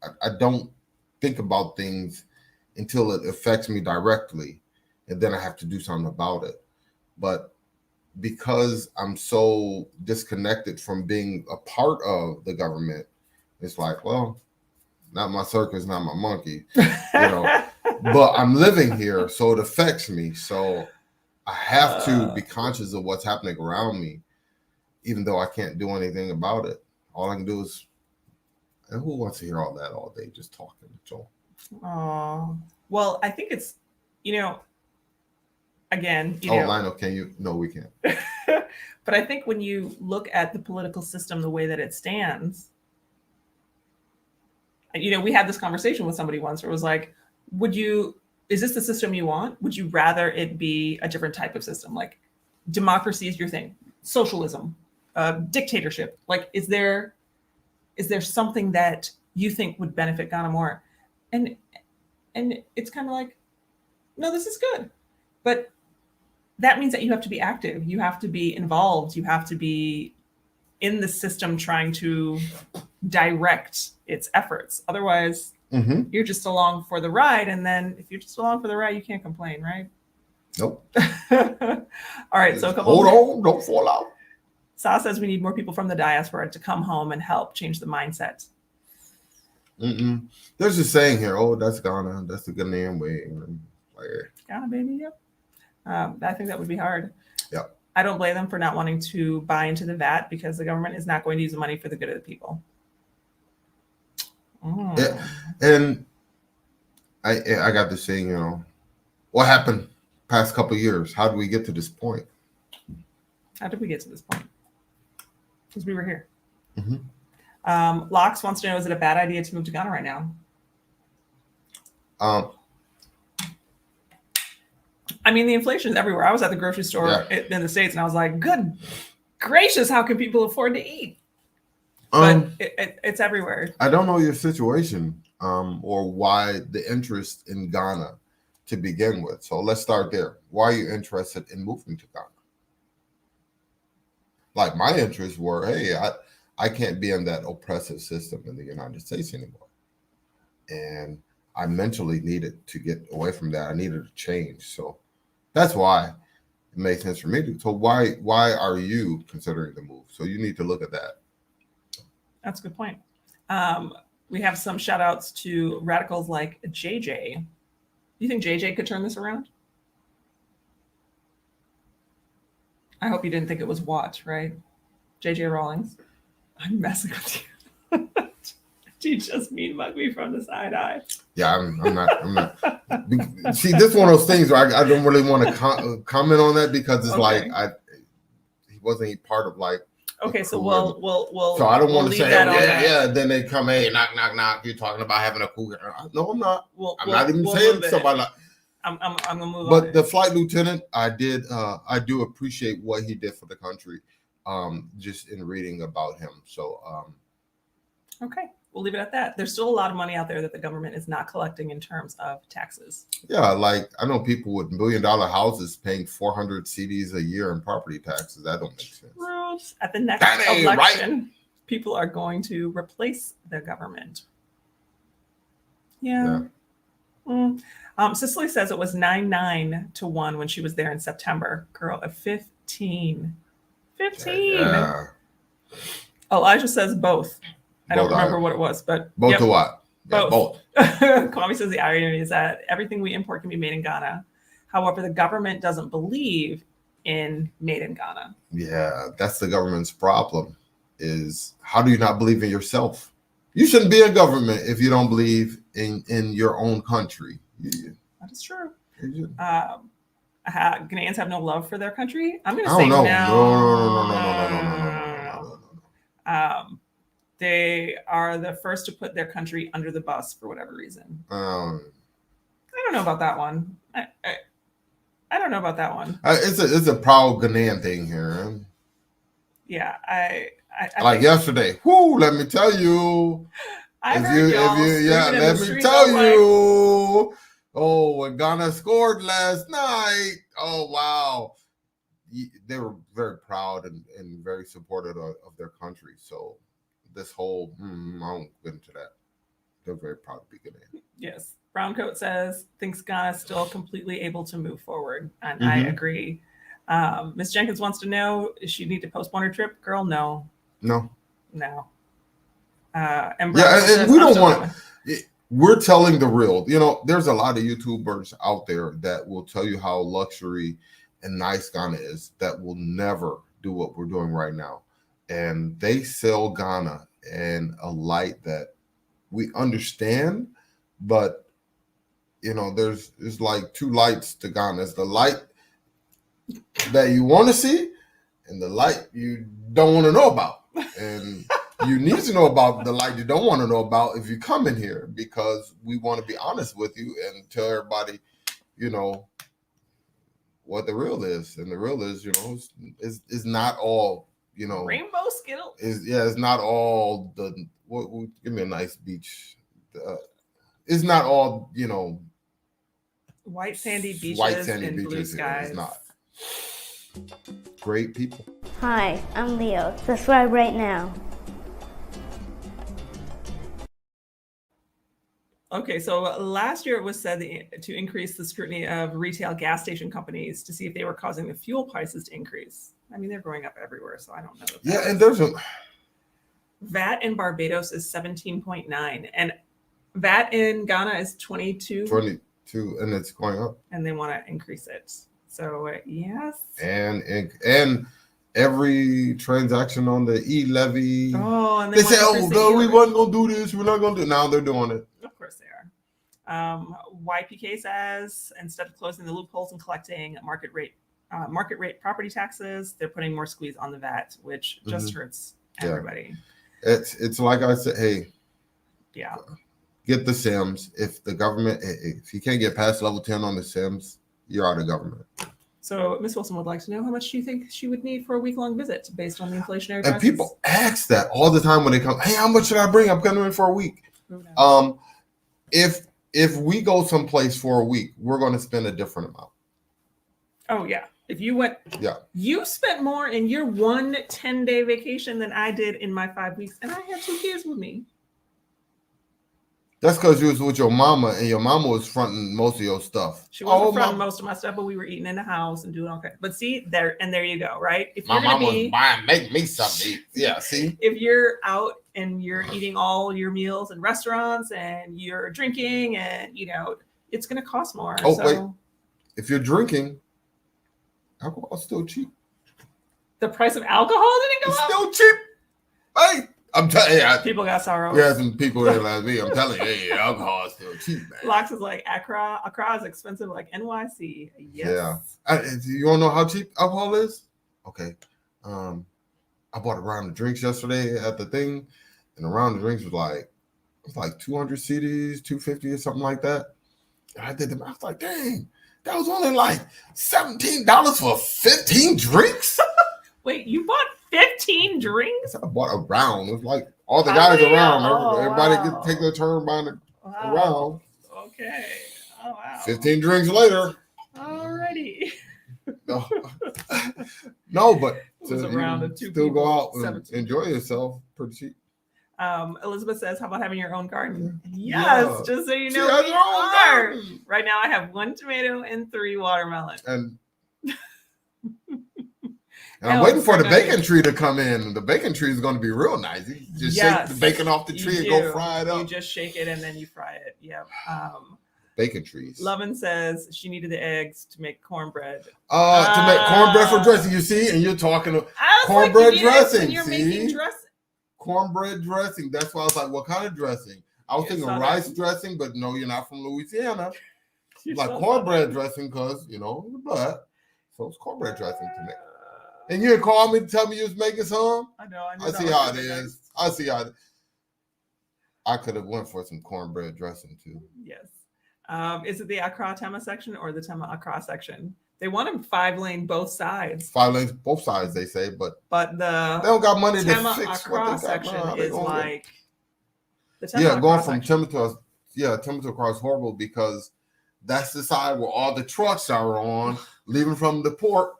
I don't think about things until it affects me directly, and then I have to do something about it. But because I'm so disconnected from being a part of the government, it's like, well, not my circus, not my monkey, but I'm living here, so it affects me. So I have to be conscious of what's happening around me, even though I can't do anything about it. All I can do is, and who wants to hear all that all day, just talking, Joel? Oh, well, I think it's, again, Lionel, can you? No, we can't. But I think when you look at the political system, the way that it stands, we had this conversation with somebody once where it was like, is this the system you want? Would you rather it be a different type of system? Like democracy is your thing, socialism, dictatorship. Like, is there something that you think would benefit Ghana more? And it's kind of like, no, this is good. But that means that you have to be active. You have to be involved. You have to be in the system trying to direct its efforts. Otherwise, you're just along for the ride. And then if you're just along for the ride, you can't complain, right? Nope. All right. So hold on, don't fall out. Sa says we need more people from the diaspora to come home and help change the mindset. There's a saying here, that's Ghana. That's the Ghanaian way. Ghana, baby, yep. I think that would be hard. Yep. I don't blame them for not wanting to buy into the VAT because the government is not going to use the money for the good of the people. Yeah, and I got this saying, what happened past couple of years? How did we get to this point? How did we get to this point? Because we were here. Lox wants to know, is it a bad idea to move to Ghana right now? I mean, the inflation is everywhere. I was at the grocery store in the States and I was like, good gracious, how can people afford to eat? But it's everywhere. I don't know your situation or why the interest in Ghana to begin with. So let's start there. Why are you interested in moving to Ghana? Like my interests were, hey, I can't be in that oppressive system in the United States anymore. And I mentally needed to get away from that. I needed a change. So that's why it made sense for me to. So why are you considering the move? So you need to look at that. That's a good point. We have some shout outs to radicals like JJ. Do you think JJ could turn this around? I hope you didn't think it was Watt, right? JJ Rawlings. I'm messing with you. You just mean mug me from the side eye. Yeah, I'm not. See, this is one of those things where I don't really want to comment on that because it's like he wasn't part of like. Okay, so we'll so I don't want to say then they come, hey, knock. You're talking about having a cool. No, I'm not. I'm not even saying somebody like. I'm gonna move But on. the flight lieutenant, I do appreciate what he did for the country, just in reading about him. So, okay, we'll leave it at that. There's still a lot of money out there that the government is not collecting in terms of taxes. yeah, like I know people with $1 million houses paying 400 CDs a year in property taxes. That don't make sense. Rules. At the next That ain't election, people are going to replace the government. Yeah. Cicely says it was 9-9-1 when she was there in September. Girl, at 15. 15. Yeah. Elijah says both. I don't remember what it was, but both to what? Yeah, both. Kwame says the irony is that everything we import can be made in Ghana. However, the government doesn't believe in made in Ghana. Yeah, that's the government's problem. Is how do you not believe in yourself? You shouldn't be a government if you don't believe in your own country. That is true. Ghanaians have no love for their country. I'm going to Oh, say no. no. They are the first to put their country under the bus for whatever reason. I don't know about that one. I don't know about that one. It's a proud Ghanaian thing here. Yeah, I like yesterday. Whoo! Let me tell you. Let me tell you. Oh, when Ghana scored last night. Oh wow, they were very proud and very supportive of their country. So this whole I won't get into that. They're very proud to be Ghanaian. Yes. Browncoat says thinks Ghana is still completely able to move forward, and I agree. Miss Jenkins wants to know, is she need to postpone her trip? Girl, no. And and we don't want. We're telling the real. There's a lot of YouTubers out there that will tell you how luxury and nice Ghana is that will never do what we're doing right now, and they sell Ghana in a light that we understand, but there's like two lights to Ghana. It's the light that you want to see and the light you don't want to know about. And you need to know about the light you don't want to know about if you come in here, because we want to be honest with you and tell everybody, what the real is. And the real is, is not all, rainbow Skittles. It's not all give me a nice beach. It's not all, white sandy beaches and blue skies. It's not. Great people. Hi, I'm Leo. Subscribe right now. Okay, so last year it was said to increase the scrutiny of retail gas station companies to see if they were causing the fuel prices to increase. I mean, they're going up everywhere, so I don't know. And there's a VAT in Barbados is 17.9, and VAT in Ghana is 22. 22, and it's going up. And they want to increase it. So yes. And every transaction on the e-levy. Oh, and they say, no, we wasn't gonna do this. We're not gonna do it. Now they're doing it. Of course they are. YPK says instead of closing the loopholes and collecting market rate property taxes, they're putting more squeeze on the VAT, which just hurts everybody. It's like I said, hey. Yeah. Get the Sims. If the government, if you can't get past level 10 on the Sims, you're out of government. So Miss Wilson would like to know, how much do you think she would need for a week-long visit based on the inflationary prices? And people ask that all the time when they come, hey, how much should I bring? I'm coming in for a week. If we go someplace for a week, we're going to spend a different amount. Oh, yeah. If you went, you spent more in your 1 10-day vacation than I did in my 5 weeks. And I had 2 kids with me. That's because you was with your mama, and your mama was fronting most of your stuff. She wasn't fronting most of my stuff, but we were eating in the house and doing okay. But see, there you go, right? If my mama was buying, make me something. Yeah, see? If you're out and you're eating all your meals in restaurants and you're drinking and, it's going to cost more. Wait. If you're drinking, alcohol's still cheap. The price of alcohol didn't go up? It's still cheap. Hey. I'm telling you, people got sorrow. Yeah, some people that like me. I'm telling you, hey, alcohol is still cheap, man. Locks is like Accra. Accra is expensive like NYC. Yes. Yeah. You want to know how cheap alcohol is? Okay. I bought a round of drinks yesterday at the thing, and a round of drinks was like 200 CDs, 250 or something like that. And I did them. I was like, dang. That was only like $17 for 15 drinks. Wait, you bought 15 drinks? I bought a round. It was like all the guys around. Everybody could take their turn buying a round. Okay. Oh, wow. 15 drinks later. Alrighty. No, but It was a round of two still people, go out and 17. enjoy yourself. Pretty cheap. Elizabeth says, how about having your own garden? Yeah. Yes, just so you She know, has we her own are. garden. Right now I have 1 tomato and 3 watermelon. And I'm waiting for the bacon tree to come in. The bacon tree is going to be real nice. You just shake the bacon off the tree and go fry it up. You just shake it and then you fry it. Yep. Bacon trees. Lovin says she needed the eggs to make cornbread. To make cornbread for dressing. You see, and you're talking cornbread dressing. When you're making dressing. Cornbread dressing. That's why I was like, what kind of dressing? I was thinking rice dressing, but no, you're not from Louisiana. Like cornbread dressing because, the blood. So it's cornbread dressing to make. And you didn't call me to tell me you was making some? I know. I see how it is. I see how it is. I could have went for some cornbread dressing too. Yes. Is it the Accra Tema section or the Tema Accra section? They want them 5-lane both sides. 5 lanes, both sides, they say, but the they don't got money Tema to fix Accra what they section got. is like the Tema going Accra from Tema to Accra is horrible because that's the side where all the trucks are on, leaving from the port.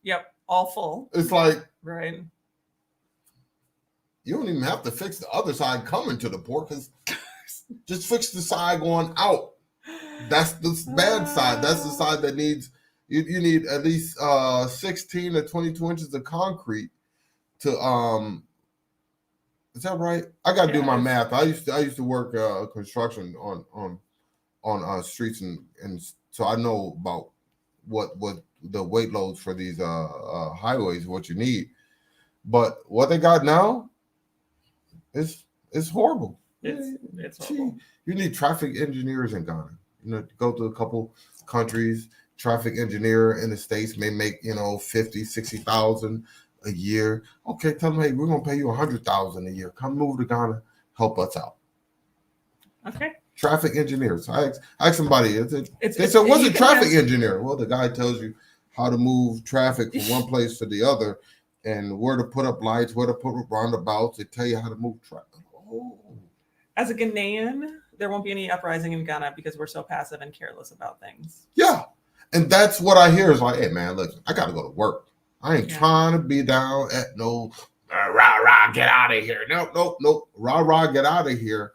Yep, all full. It's like right. You don't even have to fix the other side coming to the port because just fix the side going out. That's the bad side. That's the side that needs you need at least 16 to 22 inches of concrete to is that right? I gotta do my math. I used to work construction on streets and so I know about what the weight loads for these highways, what you need. But what they got now is horrible. It's horrible. You need traffic engineers in Ghana. Go to a couple countries. Traffic engineer in the States may make 50, 60,000 a year. Okay, tell them, hey, we're gonna pay you 100,000 a year. Come move to Ghana, help us out. Okay. Traffic engineers. I asked somebody. They said, "What's a traffic engineer?" Well, the guy tells you how to move traffic from one place to the other, and where to put up lights, where to put up roundabouts. They tell you how to move traffic. Oh. As a Ghanaian, there won't be any uprising in Ghana because we're so passive and careless about things. Yeah, and that's what I hear is like, hey man, listen, I got to go to work. I ain't trying to be down at no rah get out of here. No rah get out of here.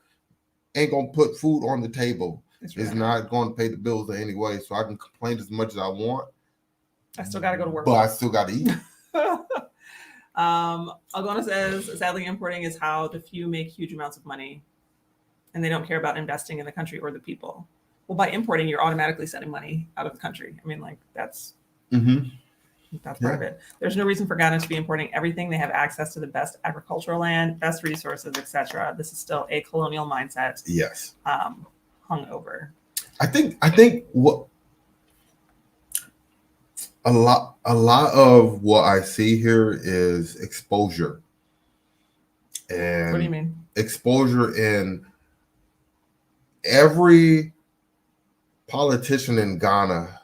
Ain't gonna put food on the table. It's not going to pay the bills in any way. So I can complain as much as I want. I still got to go to work. But I still got to eat. Algona says, sadly, importing is how the few make huge amounts of money and they don't care about investing in the country or the people. Well, by importing, you're automatically sending money out of the country. I mean, like that's part of it. There's no reason for Ghana to be importing everything. They have access to the best agricultural land, best resources, etc. This is still a colonial mindset. Yes. Hung over. I think what a lot of what I see here is exposure. And what do you mean? Exposure in every politician in Ghana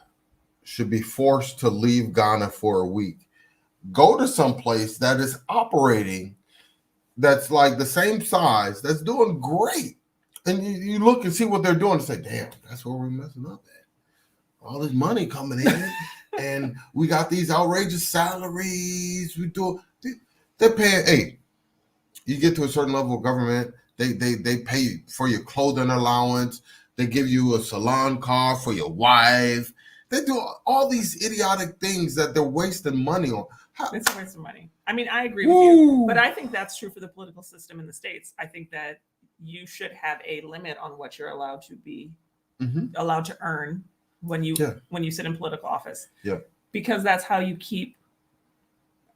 should be forced to leave Ghana for a week. Go to some place that is operating, that's like the same size, that's doing great. And you look and see what they're doing and say, damn, that's where we're messing up at. All this money coming in and we got these outrageous salaries. They're paying, hey, you get to a certain level of government, they pay for your clothing allowance. They give you a salon car for your wife. They do all these idiotic things that they're wasting money on. It's a waste of money. I mean, I agree with you, but I think that's true for the political system in the States. I think that you should have a limit on what you're allowed to be allowed to earn when you sit in political office. Yeah, because that's how you keep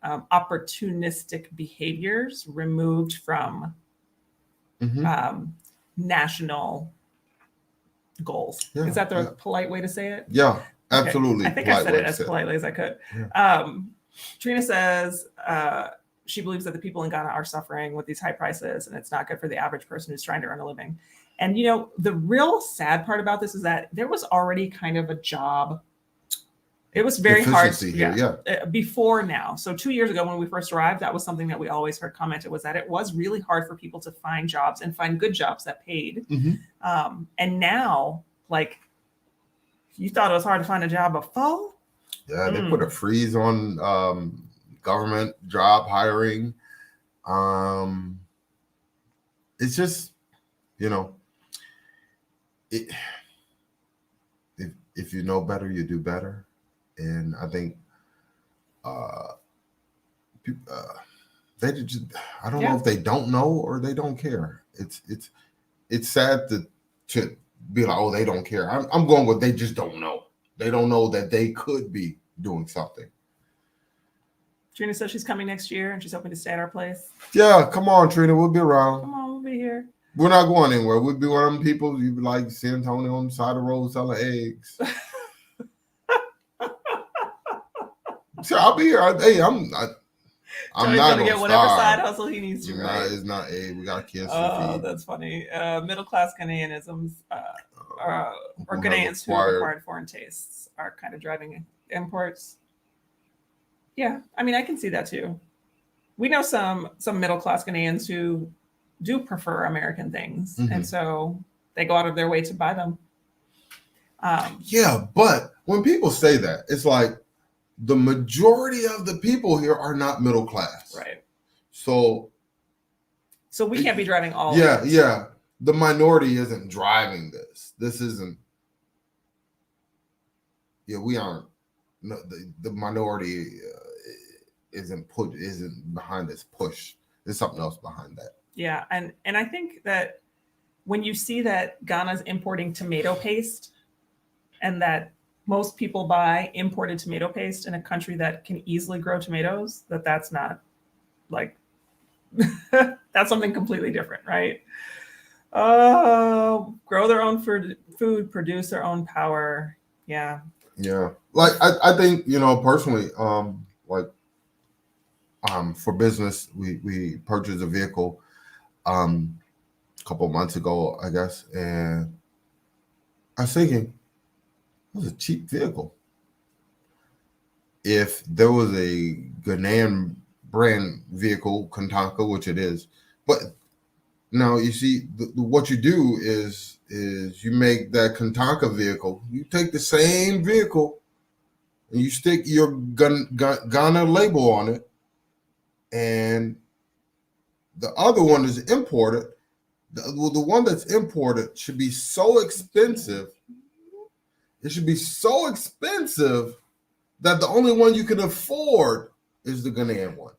opportunistic behaviors removed from national goals. Yeah, is that the polite way to say it? Yeah, absolutely. Okay. I think I said it as politely as I could. Yeah. Trina says, she believes that the people in Ghana are suffering with these high prices, and it's not good for the average person who's trying to earn a living. And, you know, the real sad part about this is that there was already kind of a job. It was very hard before now. So 2 years ago when we first arrived, that was something that we always heard commented, was that it was really hard for people to find jobs and find good jobs that paid. And now, like, you thought it was hard to find a job before? Yeah, they put a freeze on government job hiring. It's just, you know, if you know better, you do better. And I think they just, I don't know if they don't know or they don't care. It's sad to be like, oh, they don't care. I'm going with they just don't know. They don't know that they could be doing something. Trina says she's coming next year and she's hoping to stay at our place. Yeah, come on, Trina. We'll be around. Come on, we'll be here. We're not going anywhere. We'll be one of them people you like San Antonio on the side of the road selling eggs. So I'll be here. I'm not gonna get whatever side hustle he needs to. It's not egg. We got kids. Oh, that's funny. Middle class Ghanaianisms or Ghanaians who have acquired foreign tastes are kind of driving imports. Yeah, I mean, I can see that too. We know some middle class Ghanaians who do prefer American things, and so they go out of their way to buy them. Yeah, but when people say that, it's like the majority of the people here are not middle class, right? So we can't be driving all. Yeah, yeah. The minority isn't driving this. This isn't. Yeah, we aren't. No, the minority isn't behind this push. There's something else behind that. Yeah, and I think that when you see that Ghana's importing tomato paste, and that most people buy imported tomato paste in a country that can easily grow tomatoes, that's not like that's something completely different, right? Grow their own food, produce their own power. Yeah. Yeah. Like I think, you know, personally, for business, we purchased a vehicle a couple months ago, I guess, and I was thinking it was a cheap vehicle. If there was a Ghanaian brand vehicle, Kantanka, which it is, but now you see what you do is you make that Kantanka vehicle, you take the same vehicle and you stick your Ghana label on it, and the other one is imported. The one that's imported should be so expensive. It should be so expensive that the only one you can afford is the Ghanaian one.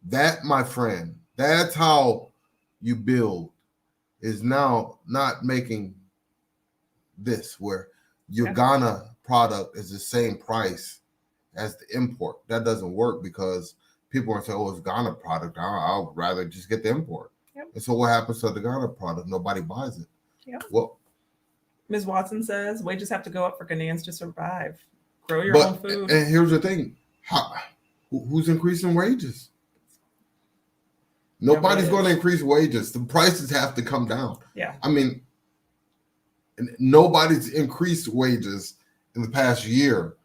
That, my friend, that's how you build, is now not making this where your Ghana product is the same price as the import. That doesn't work because people are saying, oh, it's Ghana product. I'll rather just get the import. Yep. And so what happens to the Ghana product? Nobody buys it. Yep. Well, Ms. Watson says wages have to go up for Ghanaians to survive. Grow your own food. And here's the thing. Who's increasing wages? Nobody's going to increase wages. The prices have to come down. Yeah. I mean, nobody's increased wages in the past year.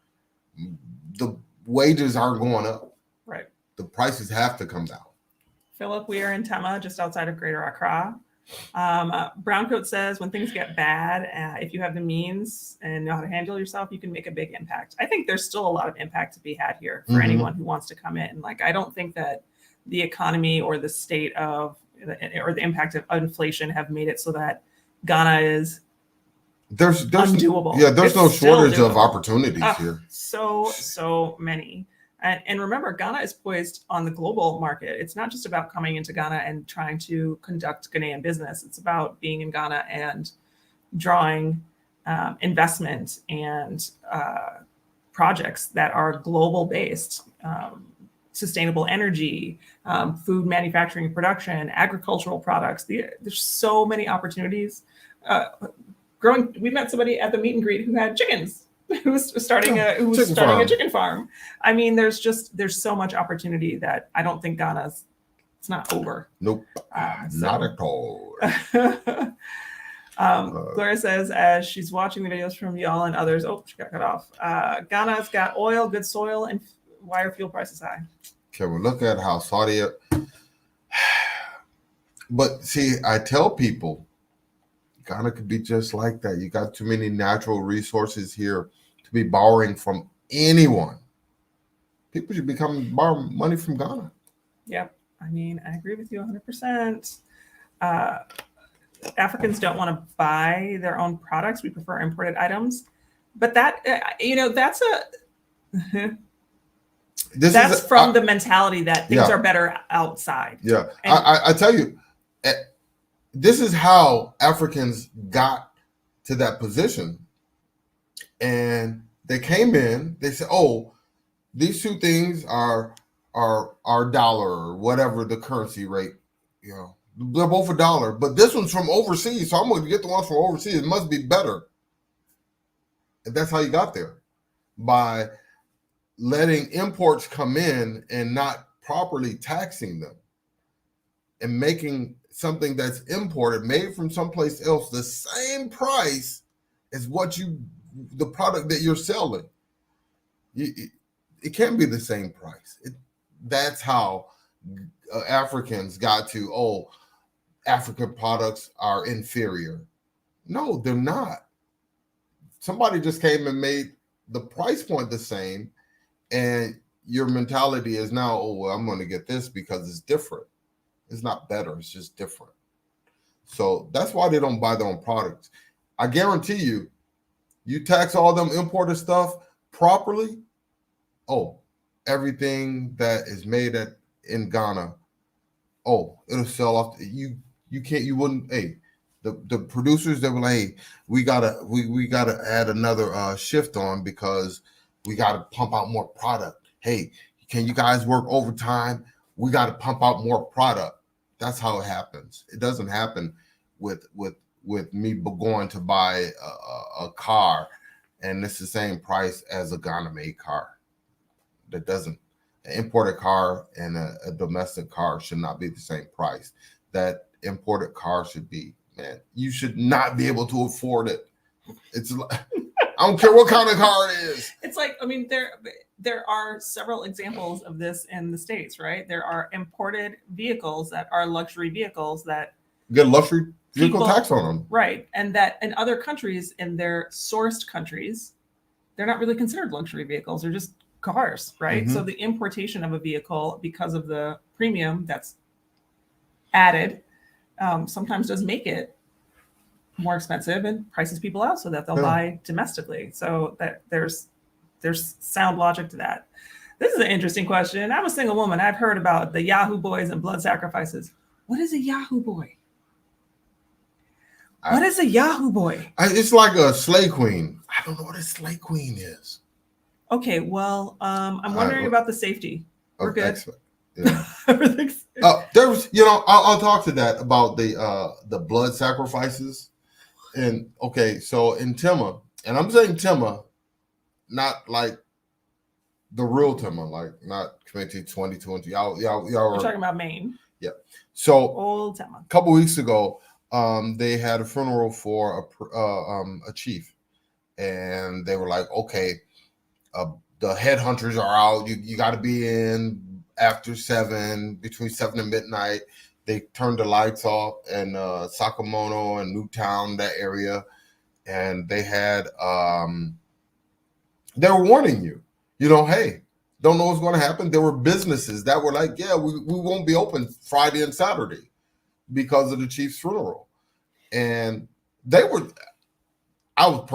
The wages aren't going up. Right. The prices have to come down. Philip, we are in Tema, just outside of Greater Accra. Browncoat says when things get bad, if you have the means and know how to handle yourself, you can make a big impact. I think there's still a lot of impact to be had here for anyone who wants to come in. Like, I don't think that the economy or the state of or the impact of inflation have made it so that Ghana is there's undoable. Yeah, there's no shortage of opportunities here. So many. And remember, Ghana is poised on the global market. It's not just about coming into Ghana and trying to conduct Ghanaian business. It's about being in Ghana and drawing investment and projects that are global based, sustainable energy, food manufacturing and production, agricultural products. There's so many opportunities. We met somebody at the meet and greet who had chickens. who's starting a chicken farm. I mean, there's so much opportunity that I don't think it's not over. Nope, not at all. Gloria says, as she's watching the videos from y'all and others, she got cut off. Ghana's got oil, good soil, and why are fuel prices high? Can we look at how Saudi? But see, I tell people, Ghana could be just like that. You got too many natural resources here to be borrowing from anyone. People should be coming borrow money from Ghana. Yep. I mean, I agree with you 100%. Africans don't want to buy their own products. We prefer imported items. But that, that's that's from the mentality that things are better outside. Yeah. I tell you, this is how Africans got to that position. And they came in, they said, oh, these two things are dollar or whatever the currency rate, they're both $1, but this one's from overseas, so I'm going to get the ones from overseas. It must be better. And that's how you got there, by letting imports come in and not properly taxing them and making something that's imported, made from someplace else, the same price as the product that you're selling. It can't be the same price. That's how Africans got to, African products are inferior. No, they're not. Somebody just came and made the price point the same, and your mentality is now, I'm going to get this because it's different. It's not better. It's just different. So that's why they don't buy their own products. I guarantee you, you tax all them imported stuff properly, everything that is made in Ghana, it'll sell off. You wouldn't, the producers, they were like, hey, we gotta add another shift on because we gotta pump out more product. Hey, can you guys work overtime? We gotta pump out more product. That's how it happens. It doesn't happen with me going to buy a car and it's the same price as a Ghana-made car. That doesn't. An imported car and a domestic car should not be the same price. That imported car should be, you should not be able to afford it. It's I don't care what kind of car it is. It's like, I mean, there are several examples of this in the States, right? There are imported vehicles that are luxury vehicles that get luxury vehicle tax on them. Right. And that in other countries, in their sourced countries, they're not really considered luxury vehicles. They're just cars, right? Mm-hmm. So the importation of a vehicle, because of the premium that's added, sometimes does make it more expensive and prices people out so that they'll buy domestically. So that there's sound logic to that. This is an interesting question. I'm a single woman. I've heard about the Yahoo boys and blood sacrifices. What is a Yahoo boy? What is a Yahoo boy? It's like a slay queen. I don't know what a slay queen is. Okay, well, I'm wondering about the safety. We're good. Excellent. Yeah. Everything's. There's, I'll talk to that about the blood sacrifices. And okay, so in Tema, and I'm saying Tema, not like the real Tema, like not 2020. Y'all We're talking about Maine. Yeah. So old Tema. A couple weeks ago, they had a funeral for a chief, and they were like, okay, the headhunters are out. You got to be in after 7, between 7 and midnight. They turned the lights off in Sakamoto and Newtown, that area, and they had they were warning you, hey, don't know what's going to happen. There were businesses that were like, yeah, we won't be open Friday and Saturday because of the chief's funeral, and they were. I was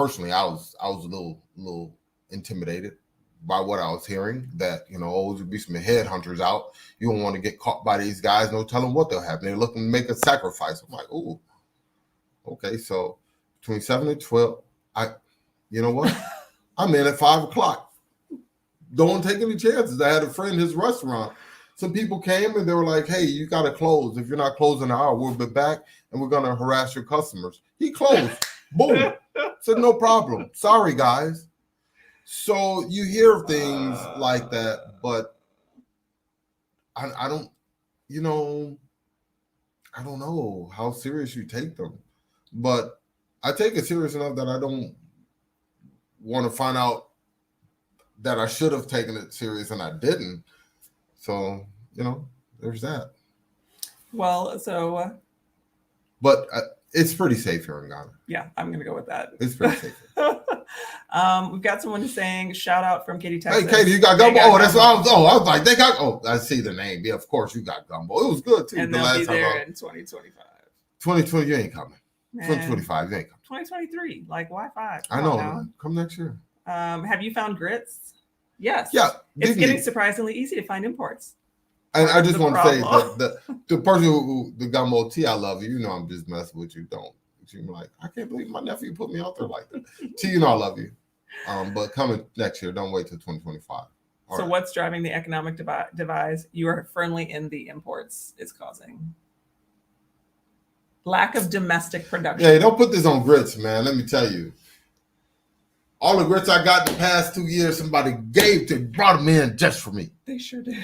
a little intimidated by what I was hearing, that would be some headhunters out. You don't want to get caught by these guys. No telling what they'll happen. They're looking to make a sacrifice. I'm like, ooh, okay. So between 7 and 12, you know what? I'm in at 5 o'clock. Don't take any chances. I had a friend, his restaurant. Some people came and they were like, hey, you got to close. If you're not closing an hour, we'll be back and we're going to harass your customers. He closed. Boom. Said, no problem. Sorry, guys. So you hear things like that, but I don't, you know, I don't know how serious you take them, but I take it serious enough that I don't want to find out that I should have taken it serious and I didn't. So, there's that. Well, so. But it's pretty safe here in Ghana. Yeah, I'm going to go with that. It's pretty safe. We've got someone saying, shout out from Katie, Texas. Hey, Katie, you got gumbo? Oh, that's what I was like, they got, I see the name. Yeah, of course you got gumbo. It was good, too. And they'll be there in 2025. 2020, you ain't coming. Man. 2025, you ain't coming. 2023, like Wi-Fi. I know. Come next year. Have you found grits? Yes. Yeah. It's getting surprisingly easy to find imports. And I just want to say that the person who the gumbo T, I love you. You know I'm just messing with you. Don't. You're like, I can't believe my nephew put me out there like that. T, you know I love you. But coming next year, don't wait till 2025. So right. What's driving the economic divide you are firmly in the imports is causing? Lack of domestic production. Yeah, don't put this on grits, man. Let me tell you. All the grits I got in the past 2 years, somebody brought them in just for me. They sure did.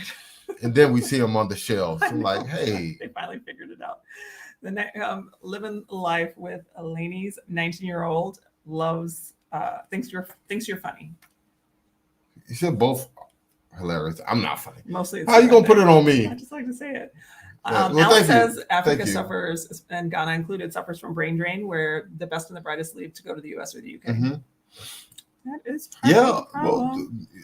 And then we see them on the shelves. I'm like, hey. They finally figured it out. The living life with Elaine's 19-year-old loves thinks you're funny. You said both hilarious. I'm not funny. Mostly. How you gonna put it on me? I just like to say it. Well, Alex says Africa suffers, and Ghana included, suffers from brain drain, where the best and the brightest leave to go to the US or the UK. Mm-hmm. That is well,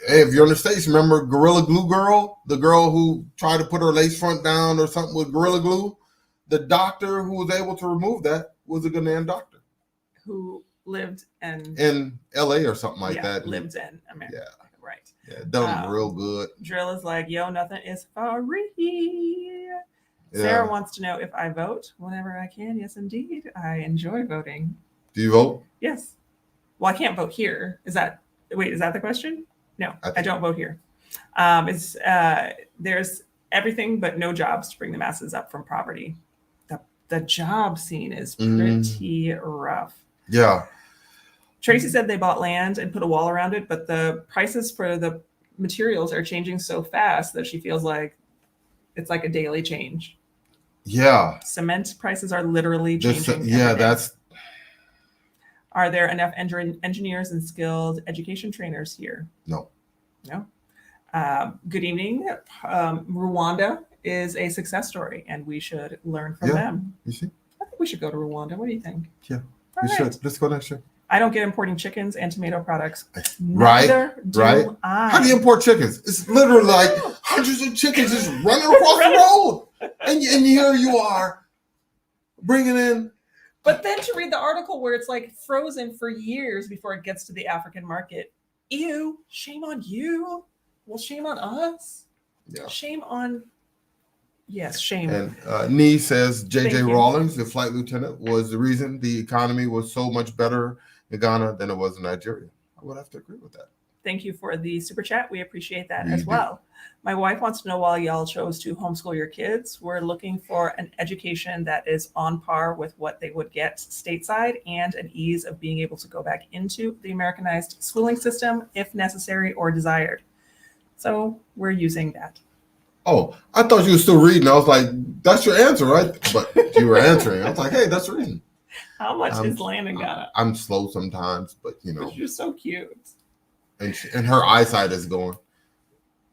hey, if you're in the States, remember Gorilla Glue Girl, the girl who tried to put her lace front down or something with Gorilla Glue. The doctor who was able to remove that was a Ghanaian doctor who lived in LA or something like that. Lived in America. Yeah. Right. Yeah, done real good. Drill is like, yo, nothing is free. Yeah. Sarah wants to know if I vote whenever I can. Yes, indeed. I enjoy voting. Do you vote? Yes. Well, I can't vote here. Is that the question? No, I don't vote here. There's everything but no jobs to bring the masses up from poverty. The job scene is pretty rough. Yeah. Tracy said they bought land and put a wall around it, but the prices for the materials are changing so fast that she feels like it's like a daily change. Yeah. Cement prices are literally changing. Are there enough engineers and skilled education trainers here? No. Good evening. Rwanda is a success story, and we should learn from them. You see? I think we should go to Rwanda. What do you think? Yeah, we should. Let's go next year. I don't get importing chickens and tomato products. Right. I. How do you import chickens? It's literally like hundreds of chickens just running across the road. And here you are bringing in. But then to read the article where it's like frozen for years before it gets to the African market. Ew, shame on you. Well, shame on us. Yeah. Shame on. Yes, shame. And Nee says J.J. Rawlings, the flight lieutenant, was the reason the economy was so much better in Ghana than it was in Nigeria. I would have to agree with that. Thank you for the super chat. We appreciate that as well. My wife wants to know why y'all chose to homeschool your kids. We're looking for an education that is on par with what they would get stateside and an ease of being able to go back into the Americanized schooling system if necessary or desired. So we're using that. Oh, I thought you were still reading. I was like, that's your answer, right? But you were answering. I was like, hey, that's the reason. How much is land in Ghana? I'm slow sometimes, but you know. But you're so cute. And her eyesight is going.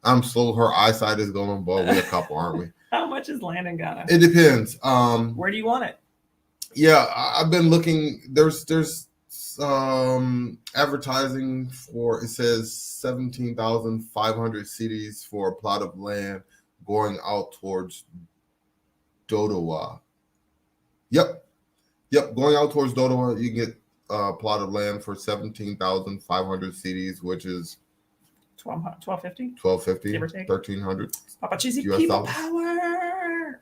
I'm slow. Her eyesight is going. Boy, we're a couple, aren't we? How much is land in Ghana? It depends. Where do you want it? Yeah, I've been looking. There's advertising for, it says 17,500 cedis for a plot of land going out towards Dodowa. Yep, going out towards Dodowa, you can get a plot of land for 17,500 cedis, which is $1,250, 1,300 Papa Cheesy people power.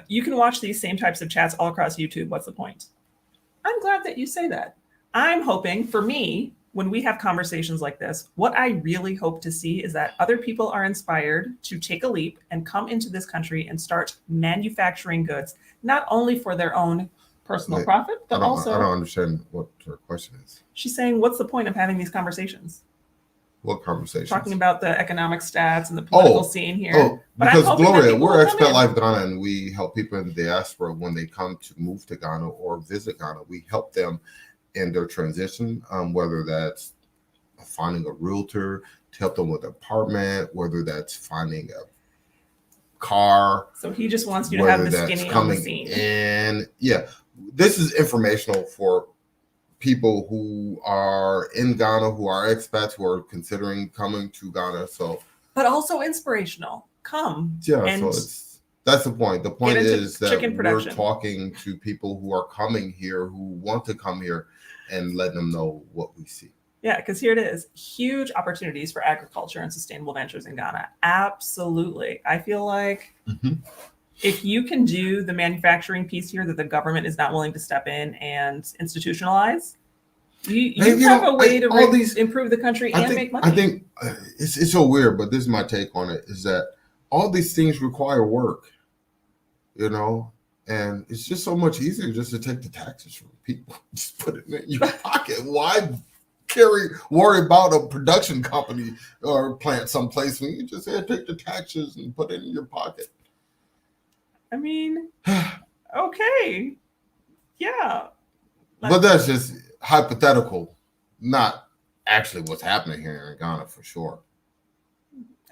You can watch these same types of chats all across YouTube. What's the point? I'm glad that you say that. I'm hoping, for me, when we have conversations like this, what I really hope to see is that other people are inspired to take a leap and come into this country and start manufacturing goods, not only for their own personal Wait, profit, I but don't also understand what her question is. she's saying, what's the point of having these conversations? What conversation? Talking about the economic stats and the political scene here. But I'm because hoping that Gloria, people we're will come Expat in. Life Ghana, and we help people in the diaspora when they come to move to Ghana or visit Ghana. We help them in their transition, whether that's finding a realtor to help them with an apartment, whether that's finding a car. So he just wants you to have the skinny on the scene. And yeah, this is informational for people who are in Ghana, who are expats, who are considering coming to Ghana. So, but also inspirational. Come. Yeah, and so that's the point. The point is that we're talking to people who are coming here, who want to come here, and letting them know what we see. Yeah, because here it is. Huge opportunities for agriculture and sustainable ventures in Ghana. Absolutely. I feel like if you can do the manufacturing piece here that the government is not willing to step in and institutionalize, you have a way to improve the country and make money. I think it's so weird, but this is my take on it, is that all these things require work, and it's just so much easier just to take the taxes from people, just put it in your pocket. Why worry about a production company or plant someplace when you just take the taxes and put it in your pocket? I mean, okay. Yeah. But that's just hypothetical, not actually what's happening here in Ghana for sure.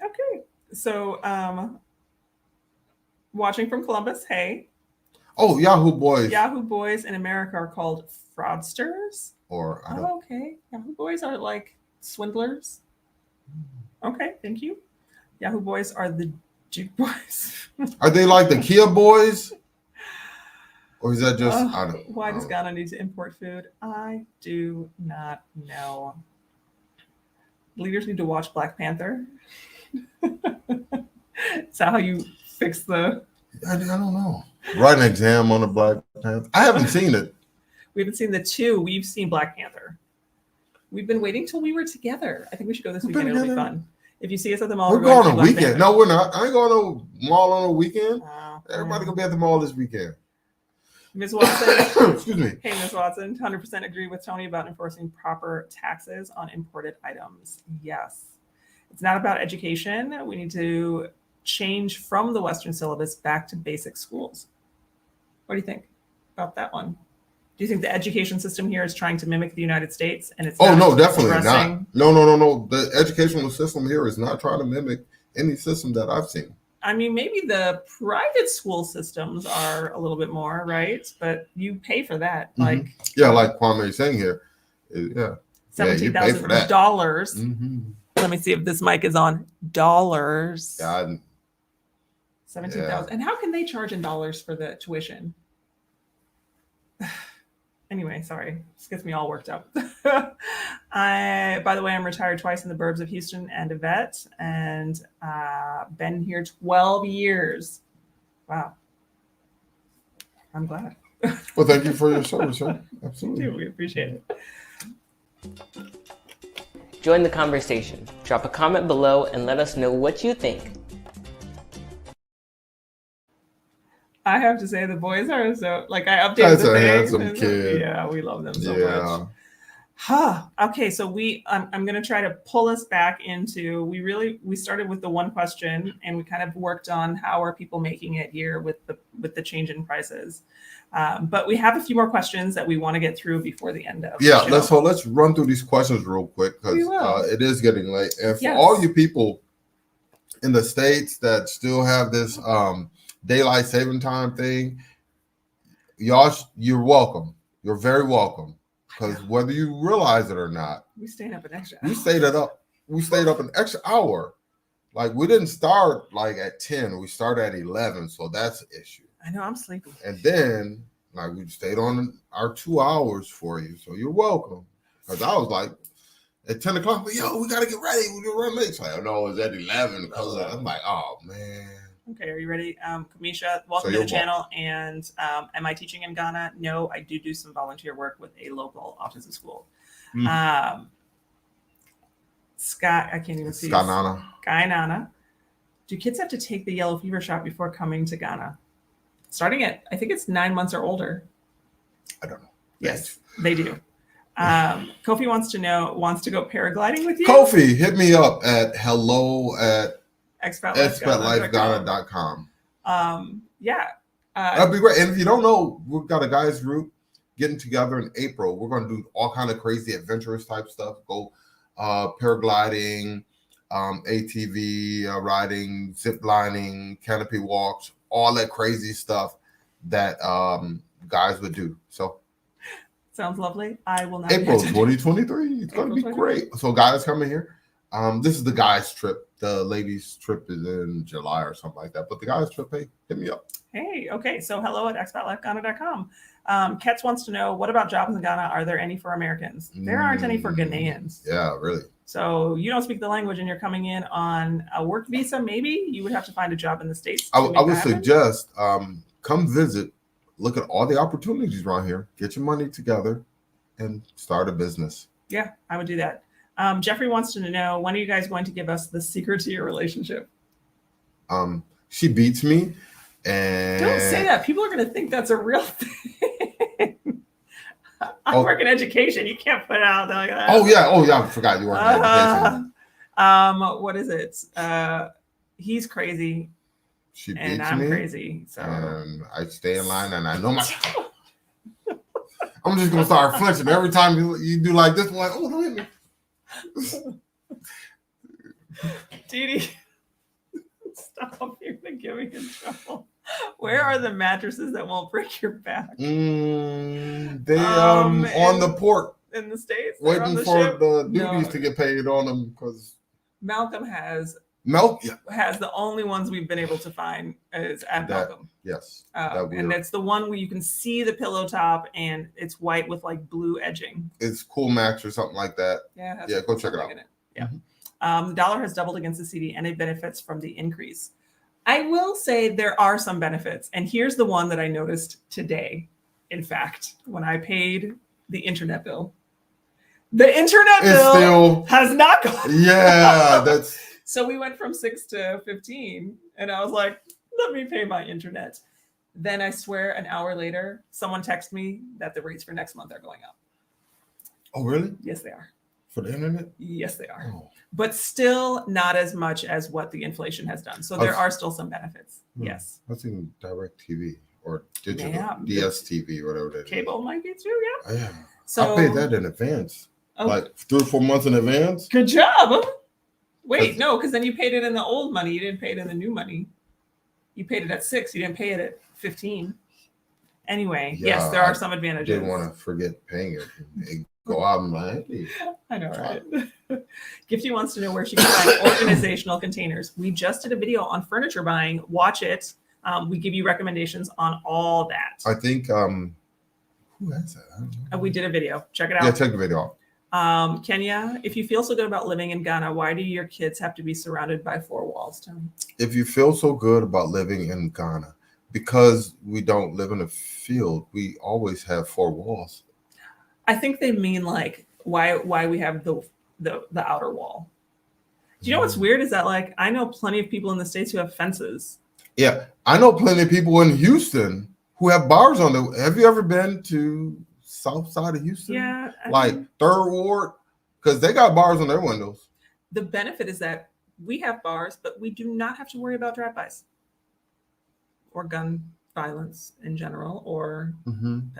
Okay. So, watching from Columbus, hey. Oh, Yahoo Boys. Yahoo Boys in America are called fraudsters. Okay. Yahoo Boys are like swindlers. Okay, thank you. Yahoo Boys are the Juke Boys. Are they like the Kia Boys? Or is that just, why does Ghana need to import food? I do not know. Leaders need to watch Black Panther. Is that how you fix the... I don't know. Write an exam on the Black Panther. I haven't seen it. We haven't seen the two. We've seen Black Panther. We've been waiting till we were together. I think we should go this weekend. It'll be fun. If you see us at the mall, we're going on a weekend. No, we're not. I ain't going to the mall on a weekend. Everybody gonna be at the mall this weekend. Ms. Watson. Excuse me. Hey, Ms. Watson. 100% agree with Tony about enforcing proper taxes on imported items. Yes. It's not about education. We need to change from the Western syllabus back to basic schools. What do you think about that one? Do you think the education system here is trying to mimic the United States? And it's no, definitely not. No. The educational system here is not trying to mimic any system that I've seen. I mean, maybe the private school systems are a little bit more, right? But you pay for that. Like Kwame is saying here. Yeah. $17,000. Let me see if this mic is on. Dollars. Yeah. 17,000. And how can they charge in dollars for the tuition? Anyway, sorry. This gets me all worked up. By the way, I'm retired twice in the burbs of Houston and a vet, and been here 12 years. Wow. I'm glad. Well, thank you for your service, sir. Absolutely. We appreciate it. Join the conversation. Drop a comment below and let us know what you think. I have to say the boys are so, like, I updated the thing. Handsome kid. Yeah, we love them so much. Okay, so I'm going to try to pull us back into, we started with the one question, and we kind of worked on how are people making it here with the change in prices. But we have a few more questions that we want to get through before the end of the show. Let's run through these questions real quick, because it is getting late. And for all you people in the States that still have this daylight saving time thing, y'all, you're welcome. You're very welcome. Because whether you realize it or not, we stayed up an extra hour. We stayed up an extra hour. Like, we didn't start like at 10. We started at 11. So that's an issue. I know, I'm sleepy. And then, like, we stayed on our 2 hours for you. So you're welcome. Because I was like, at 10 o'clock, we got to get ready. We're going to run late. So I know it's at 11. Because I'm like, oh, man. Okay, are you ready? Kamisha, welcome to the channel. And am I teaching in Ghana? No, I do some volunteer work with a local autism school. Scott, I can't even see. Guy Nana. Do kids have to take the yellow fever shot before coming to Ghana? Starting at, I think it's 9 months or older. I don't know. Yes, they do. Kofi wants to go paragliding with you. Kofi, hit me up at hello@expatlifeghana.com. Yeah. That'd be great. And if you don't know, we've got a guys group getting together in April. We're going to do all kind of crazy adventurous type stuff. Go paragliding, ATV riding, zip lining, canopy walks, all that crazy stuff that guys would do. So sounds lovely. I will not. April 2023. It's going to be great. So guys coming here. This is the guys trip. The ladies trip is in July or something like that. But the guys trip, hey, hit me up. Hey, okay. So hello@expatlifeghana.com. Kets wants to know, what about jobs in Ghana? Are there any for Americans? There aren't any for Ghanaians. Yeah, really. So you don't speak the language and you're coming in on a work visa, maybe? You would have to find a job in the States. I would suggest come visit, look at all the opportunities around here, get your money together, and start a business. Yeah, I would do that. Jeffrey wants to know, when are you guys going to give us the secret to your relationship? She beats me. And don't say that. People are going to think that's a real thing. I work in education. You can't put it out there like that. Oh yeah. I forgot you work in education. What is it? He's crazy. She beats and I'm me, crazy. So and I stay in line, and I know my. I'm just gonna start flinching every time you do like this. I'm like, oh, don't hit me. Didi, stop! You're gonna get me in trouble. Where are the mattresses that won't break your back? They on the port in the States, waiting for the duties to get paid on them because Malcolm has the only ones we've been able to find is at Malcolm. Yes, and it's the one where you can see the pillow top and it's white with like blue edging. It's Cool Max or something like that. Yeah, go check it out. Yeah, the dollar has doubled against the CD, and it benefits from the increase. I will say there are some benefits, and here's the one that I noticed today. In fact, when I paid the internet bill, the internet bill still has not gone. Yeah, that's. So we went from 6 to 15, and I was like, let me pay my internet. Then I swear an hour later, someone texted me that the rates for next month are going up. Oh, really? Yes, they are. For the internet? Yes, they are. Oh. But still not as much as what the inflation has done. So there are still some benefits. Yes. I was thinking direct TV or digital DSTV, whatever that is. Cable might be too, yeah. Yeah. So I paid that in advance. Oh. Like 3 or 4 months in advance. Good job. Wait, no, because then you paid it in the old money. You didn't pay it in the new money. You paid it at 6. You didn't pay it at 15. Anyway, yes, there are some advantages. Didn't want to forget paying it. Go out and like, hey. I know, right? Gifty wants to know where she can find organizational containers. We just did a video on furniture buying. Watch it. We give you recommendations on all that. I think who has that? I don't know. We did a video. Check it out. Yeah, check the video out. Kenya, if you feel so good about living in Ghana, why do your kids have to be surrounded by 4 walls, Tony? If you feel so good about living in Ghana, because we don't live in a field, we always have 4 walls. I think they mean like why we have the outer wall. Do you know what's weird is that like I know plenty of people in the States who have fences. Yeah, I know plenty of people in Houston who have bars on the. Have you ever been to South Side of Houston? Yeah, like 3rd Ward, because they got bars on their windows. The benefit is that we have bars, but we do not have to worry about drive-bys or gun violence in general. Or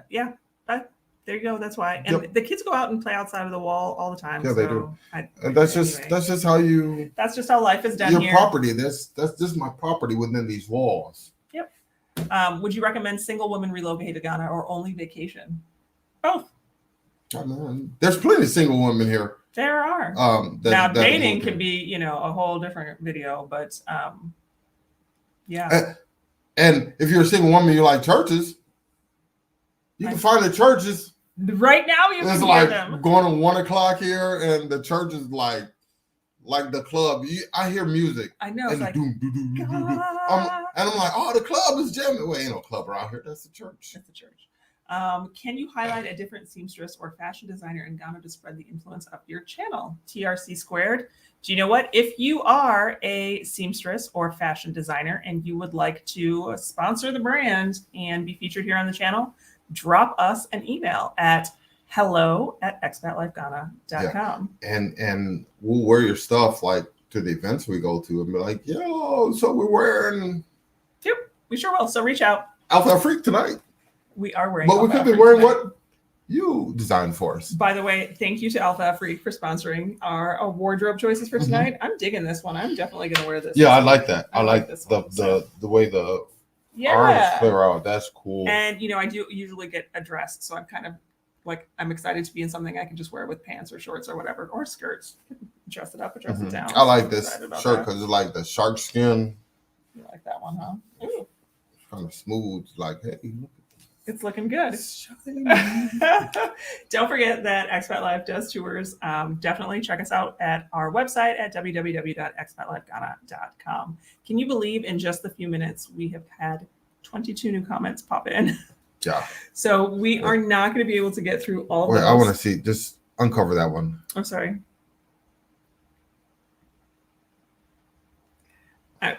yeah, but. There you go. That's why. And the kids go out and play outside of the wall all the time. Yeah, they do. And that's just how you. That's just how life is done your here. Your property. That's just my property within these walls. Yep. Would you recommend single women relocate to Ghana or only vacation? Both. There's plenty of single women here. There are. Now dating could be, a whole different video, but yeah. And if you're a single woman, you like churches. You can find the churches. Right now, you can like them. Going to 1 o'clock here, and the church is like the club. I hear music. I know. And it's and I'm like, oh, the club is jamming. Well, ain't no club around here. That's the church. That's the church. Can you highlight a different seamstress or fashion designer in Ghana to spread the influence of your channel? TRC squared. Do you know what? If you are a seamstress or fashion designer and you would like to sponsor the brand and be featured here on the channel, drop us an email at hello@expatlifeghana.com. And we'll wear your stuff like to the events we go to and be like, yo, so we're wearing. Yep, we sure will. So reach out. Alpha Freak tonight. We are wearing. But we could be wearing what you designed for us. By the way, thank you to Alpha Freak for sponsoring our wardrobe choices for tonight. I'm digging this one. I'm definitely going to wear this. Yeah, I like that. I like this the way the arms clear out. That's cool. And I do usually get addressed, so I'm kind of like I'm excited to be in something I can just wear with pants or shorts or whatever, or skirts. Dress it up or dress it down. I like this shirt because it's like the shark skin. You like that one, huh? Ooh. It's kind of smooth. Like, hey, look. It's looking good. Don't forget that Expat Life does tours. Definitely check us out at our website at www.expatlifeghana.com. Can you believe in just a few minutes we have had 22 new comments pop in? Yeah. So we are not going to be able to get through all of those. I want to see. Just uncover that one. I'm sorry.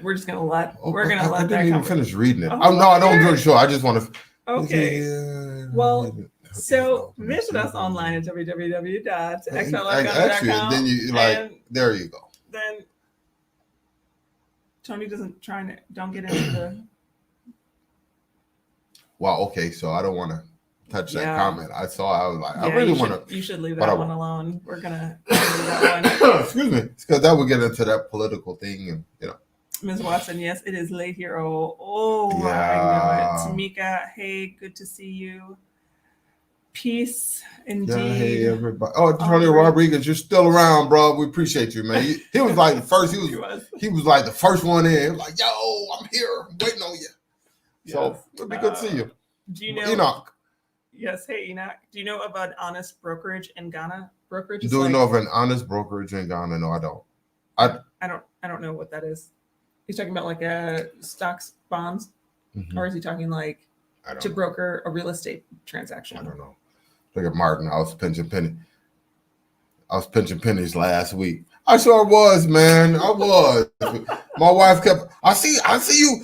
We're just gonna let. We're gonna let. I didn't even finish reading it. Oh, no, I don't do it. Sure, I just want to. Okay. Well, so visit us online at www.expatlifeghana.com. Then you there you go. Then Tony don't get into the. Wow. Okay. So I don't want to touch that comment. I was like, I really want to. You should leave that one alone. We're gonna leave that one. Excuse me, because that would get into that political thing, and Ms. Watson, yes, it is late here. Oh, yeah. I know it. Tamika, hey, good to see you. Peace, indeed. Yeah, hey, everybody. Oh, Tony Rodriguez, you're still around, bro. We appreciate you, man. He was like the first. He was like the first one in. He was like, yo, I'm here, I'm waiting on you. Yes. So it'll be good to see you. Do you know Enoch? Yes, hey Enoch. Do you know of an honest brokerage in Ghana? Brokerage. Do you know of an honest brokerage in Ghana? No, I don't. I don't know what that is. He's talking about like stocks, bonds, or is he talking like to broker a real estate transaction? I don't know. Look at Martin. I was pinching pennies last week. I sure was, man. I was. My wife kept. I see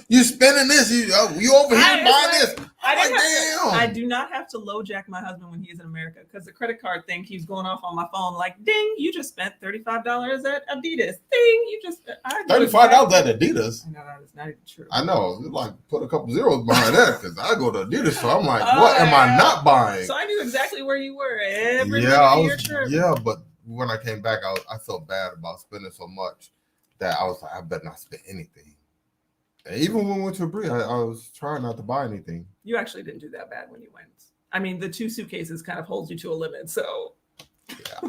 you spending this. You over here buying this. I do not have to low jack my husband when he's in America because the credit card thing keeps going off on my phone. Like, ding! You just spent $35 at Adidas. Ding! You just $35 at Adidas. I know that is not even true. I know. Like, put a couple zeros behind that because I go to Adidas, so I'm like, what am I not buying? So I knew exactly where you were every your trip. Yeah, but when I came back, I felt bad about spending so much that I was like, I better not spend anything. And even when we went to Brie, I was trying not to buy anything. You actually didn't do that bad when you went. I mean, the 2 suitcases kind of holds you to a limit. So, yeah.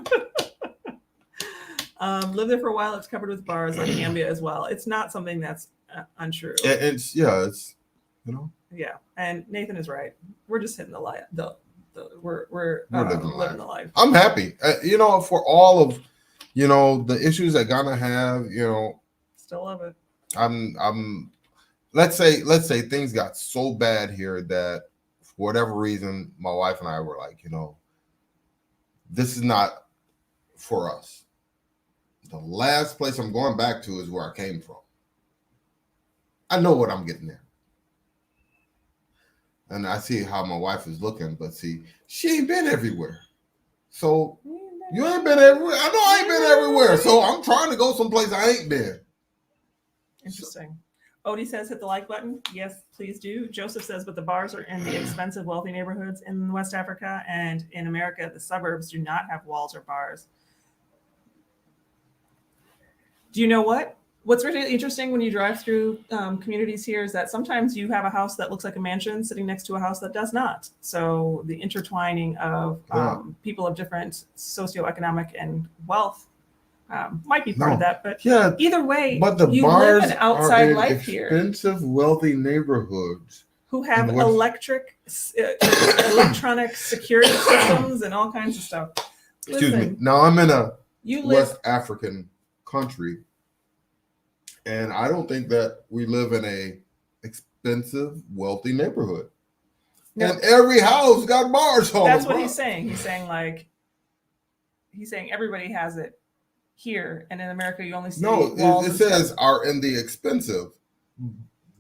Lived there for a while. It's covered with bars like Gambia as well. It's not something that's untrue. It's Yeah, and Nathan is right. We're just hitting the light. We're living the life. I'm happy. For all of the issues that Ghana have. Still love it. I'm. Let's say things got so bad here that for whatever reason, my wife and I were like, this is not for us. The last place I'm going back to is where I came from. I know what I'm getting there. And I see how my wife is looking, but see, she ain't been everywhere. So you ain't been everywhere. I know I ain't been everywhere. So I'm trying to go someplace I ain't been. Interesting. Odie says, hit the like button. Yes, please do. Joseph says, but the bars are in the expensive, wealthy neighborhoods in West Africa, and in America, the suburbs do not have walls or bars. Do you know what? What's really interesting when you drive through communities here is that sometimes you have a house that looks like a mansion sitting next to a house that does not. So the intertwining of people of different socioeconomic and wealth might be part of that, but either way, you live an outside life here. Expensive, wealthy neighborhoods who have electronic security systems and all kinds of stuff. Excuse me. Now I'm in a West African country, and I don't think that we live in a expensive, wealthy neighborhood. No. And every house got bars on. That's what he's saying. He's saying everybody has it. Here and in America, you only see walls. It says are in the expensive.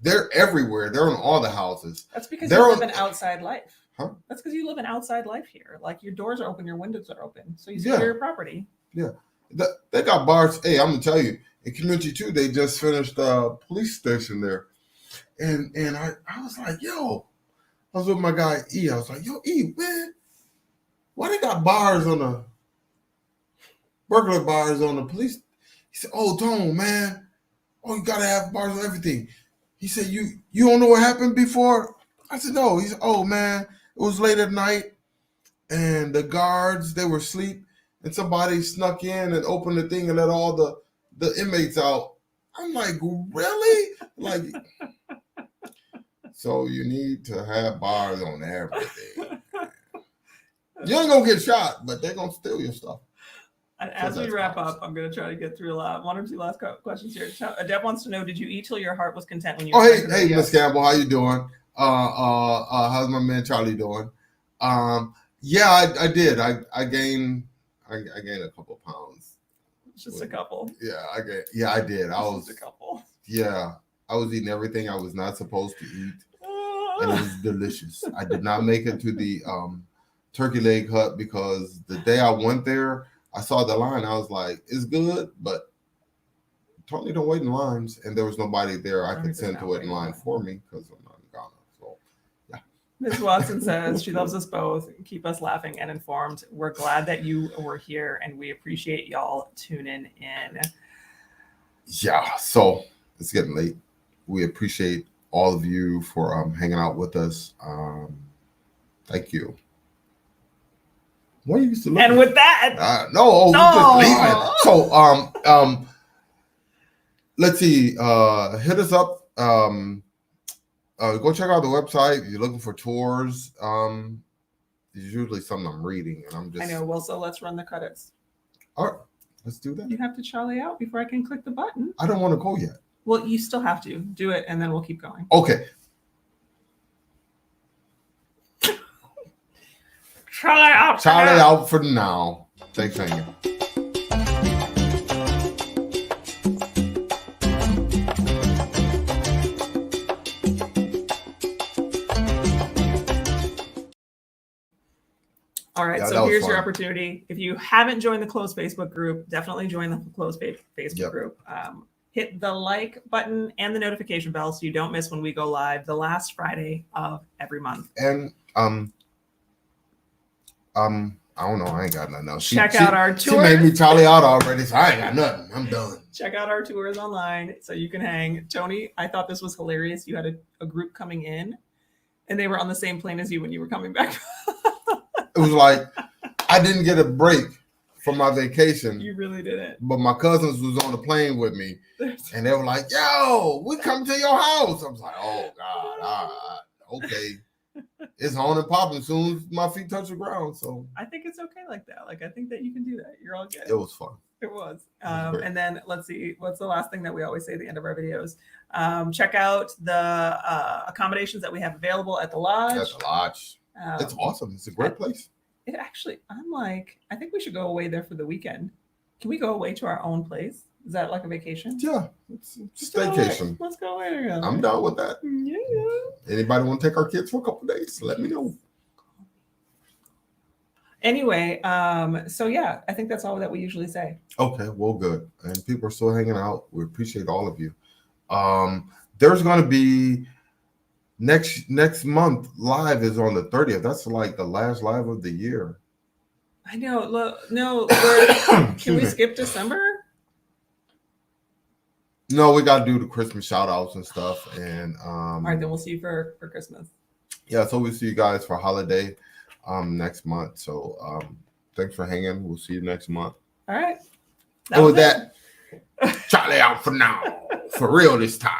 They're everywhere. They're in all the houses. That's because they live an outside life. Huh? That's because you live an outside life here. Like your doors are open, your windows are open, so you Yeah. secure your property. Yeah, they got bars. Hey, I'm gonna tell you, in Community 2, they just finished a police station there, and I was like, yo, I was with my guy E. I was like, yo, E, man, why they got bars on the burglar bars on the police? He said, oh, Tone, man, oh, you gotta have bars on everything. He said, you don't know what happened before? I said, no. He said, oh man, it was late at night, and the guards, they were asleep. And somebody snuck in and opened the thing and let all the inmates out. I'm like, really? Like, so you need to have bars on everything. You ain't gonna get shot, but they're gonna steal your stuff. And as we wrap up, I'm going to try to get through one or two last questions here. Deb wants to know: did you eat till your heart was content when you? Oh, hey, Miss Campbell, how you doing? How's my man Charlie doing? Yeah, I did. I gained a couple of pounds. Just a couple. Yeah, I did. I was just a couple. Yeah, I was eating everything I was not supposed to eat, and it was delicious. I did not make it to the turkey leg hut because the day I went there, I saw the line. I was like, "It's good," but totally don't wait in lines, and there was nobody there I could send to wait in line for me because I'm not in Ghana. So, yeah. Ms. Watson says she loves us both. Keep us laughing and informed. We're glad that you were here, and we appreciate y'all tuning in. Yeah, so it's getting late. We appreciate all of you for hanging out with us. Thank you. What are you used to look and at? with that, no, just leaving. So let's see. Hit us up. Go check out the website. If you're looking for tours. There's usually something I'm reading, and I'm just. I know. Well, so let's run the credits. All right, let's do that. You have to Charlie out before I can click the button. I don't want to go yet. Well, you still have to do it, and then we'll keep going. Okay. Charlie out. Charlie out for now. Thanks, hanging. All right, so here's your opportunity. If you haven't joined the closed Facebook group, definitely join the closed Facebook group. Hit the like button and the notification bell so you don't miss when we go live the last Friday of every month. And I don't know. I ain't got nothing else. Check out our tours. She made me Charlie out already, so I ain't got nothing. I'm done. Check out our tours online so you can hang. Tony, I thought this was hilarious. You had a group coming in, and they were on the same plane as you when you were coming back. It was like I didn't get a break from my vacation. You really didn't. But my cousins was on the plane with me, and they were like, "Yo, we come to your house." I was like, "Oh God, all right, okay." It's on and popping as soon as my feet touch the ground. So I think it's okay like that. Like I think that you can do that. You're all good. It was fun. It was. And then let's see, what's the last thing that we always say at the end of our videos? Check out the accommodations that we have available at the lodge. At the lodge. It's awesome. It's a great place. It actually, I'm like, I think we should go away there for the weekend. Can we go away to our own place? Is that like a vacation? Yeah, it's staycation. Let's go away together. I'm down with that. Yeah. Anybody want to take our kids for a couple of days? Let me know. Anyway, so yeah, I think that's all that we usually say. Okay, well, good. And people are still hanging out. We appreciate all of you. There's going to be next month live is on the 30th. That's like the last live of the year. I know. Look, no, can we skip December? No, we got to do the Christmas shout outs and stuff. And all right, then we'll see you for Christmas. Yeah, so we'll see you guys for holiday next month. So thanks for hanging. We'll see you next month. All right. And with that, Charlie out for now. For real this time.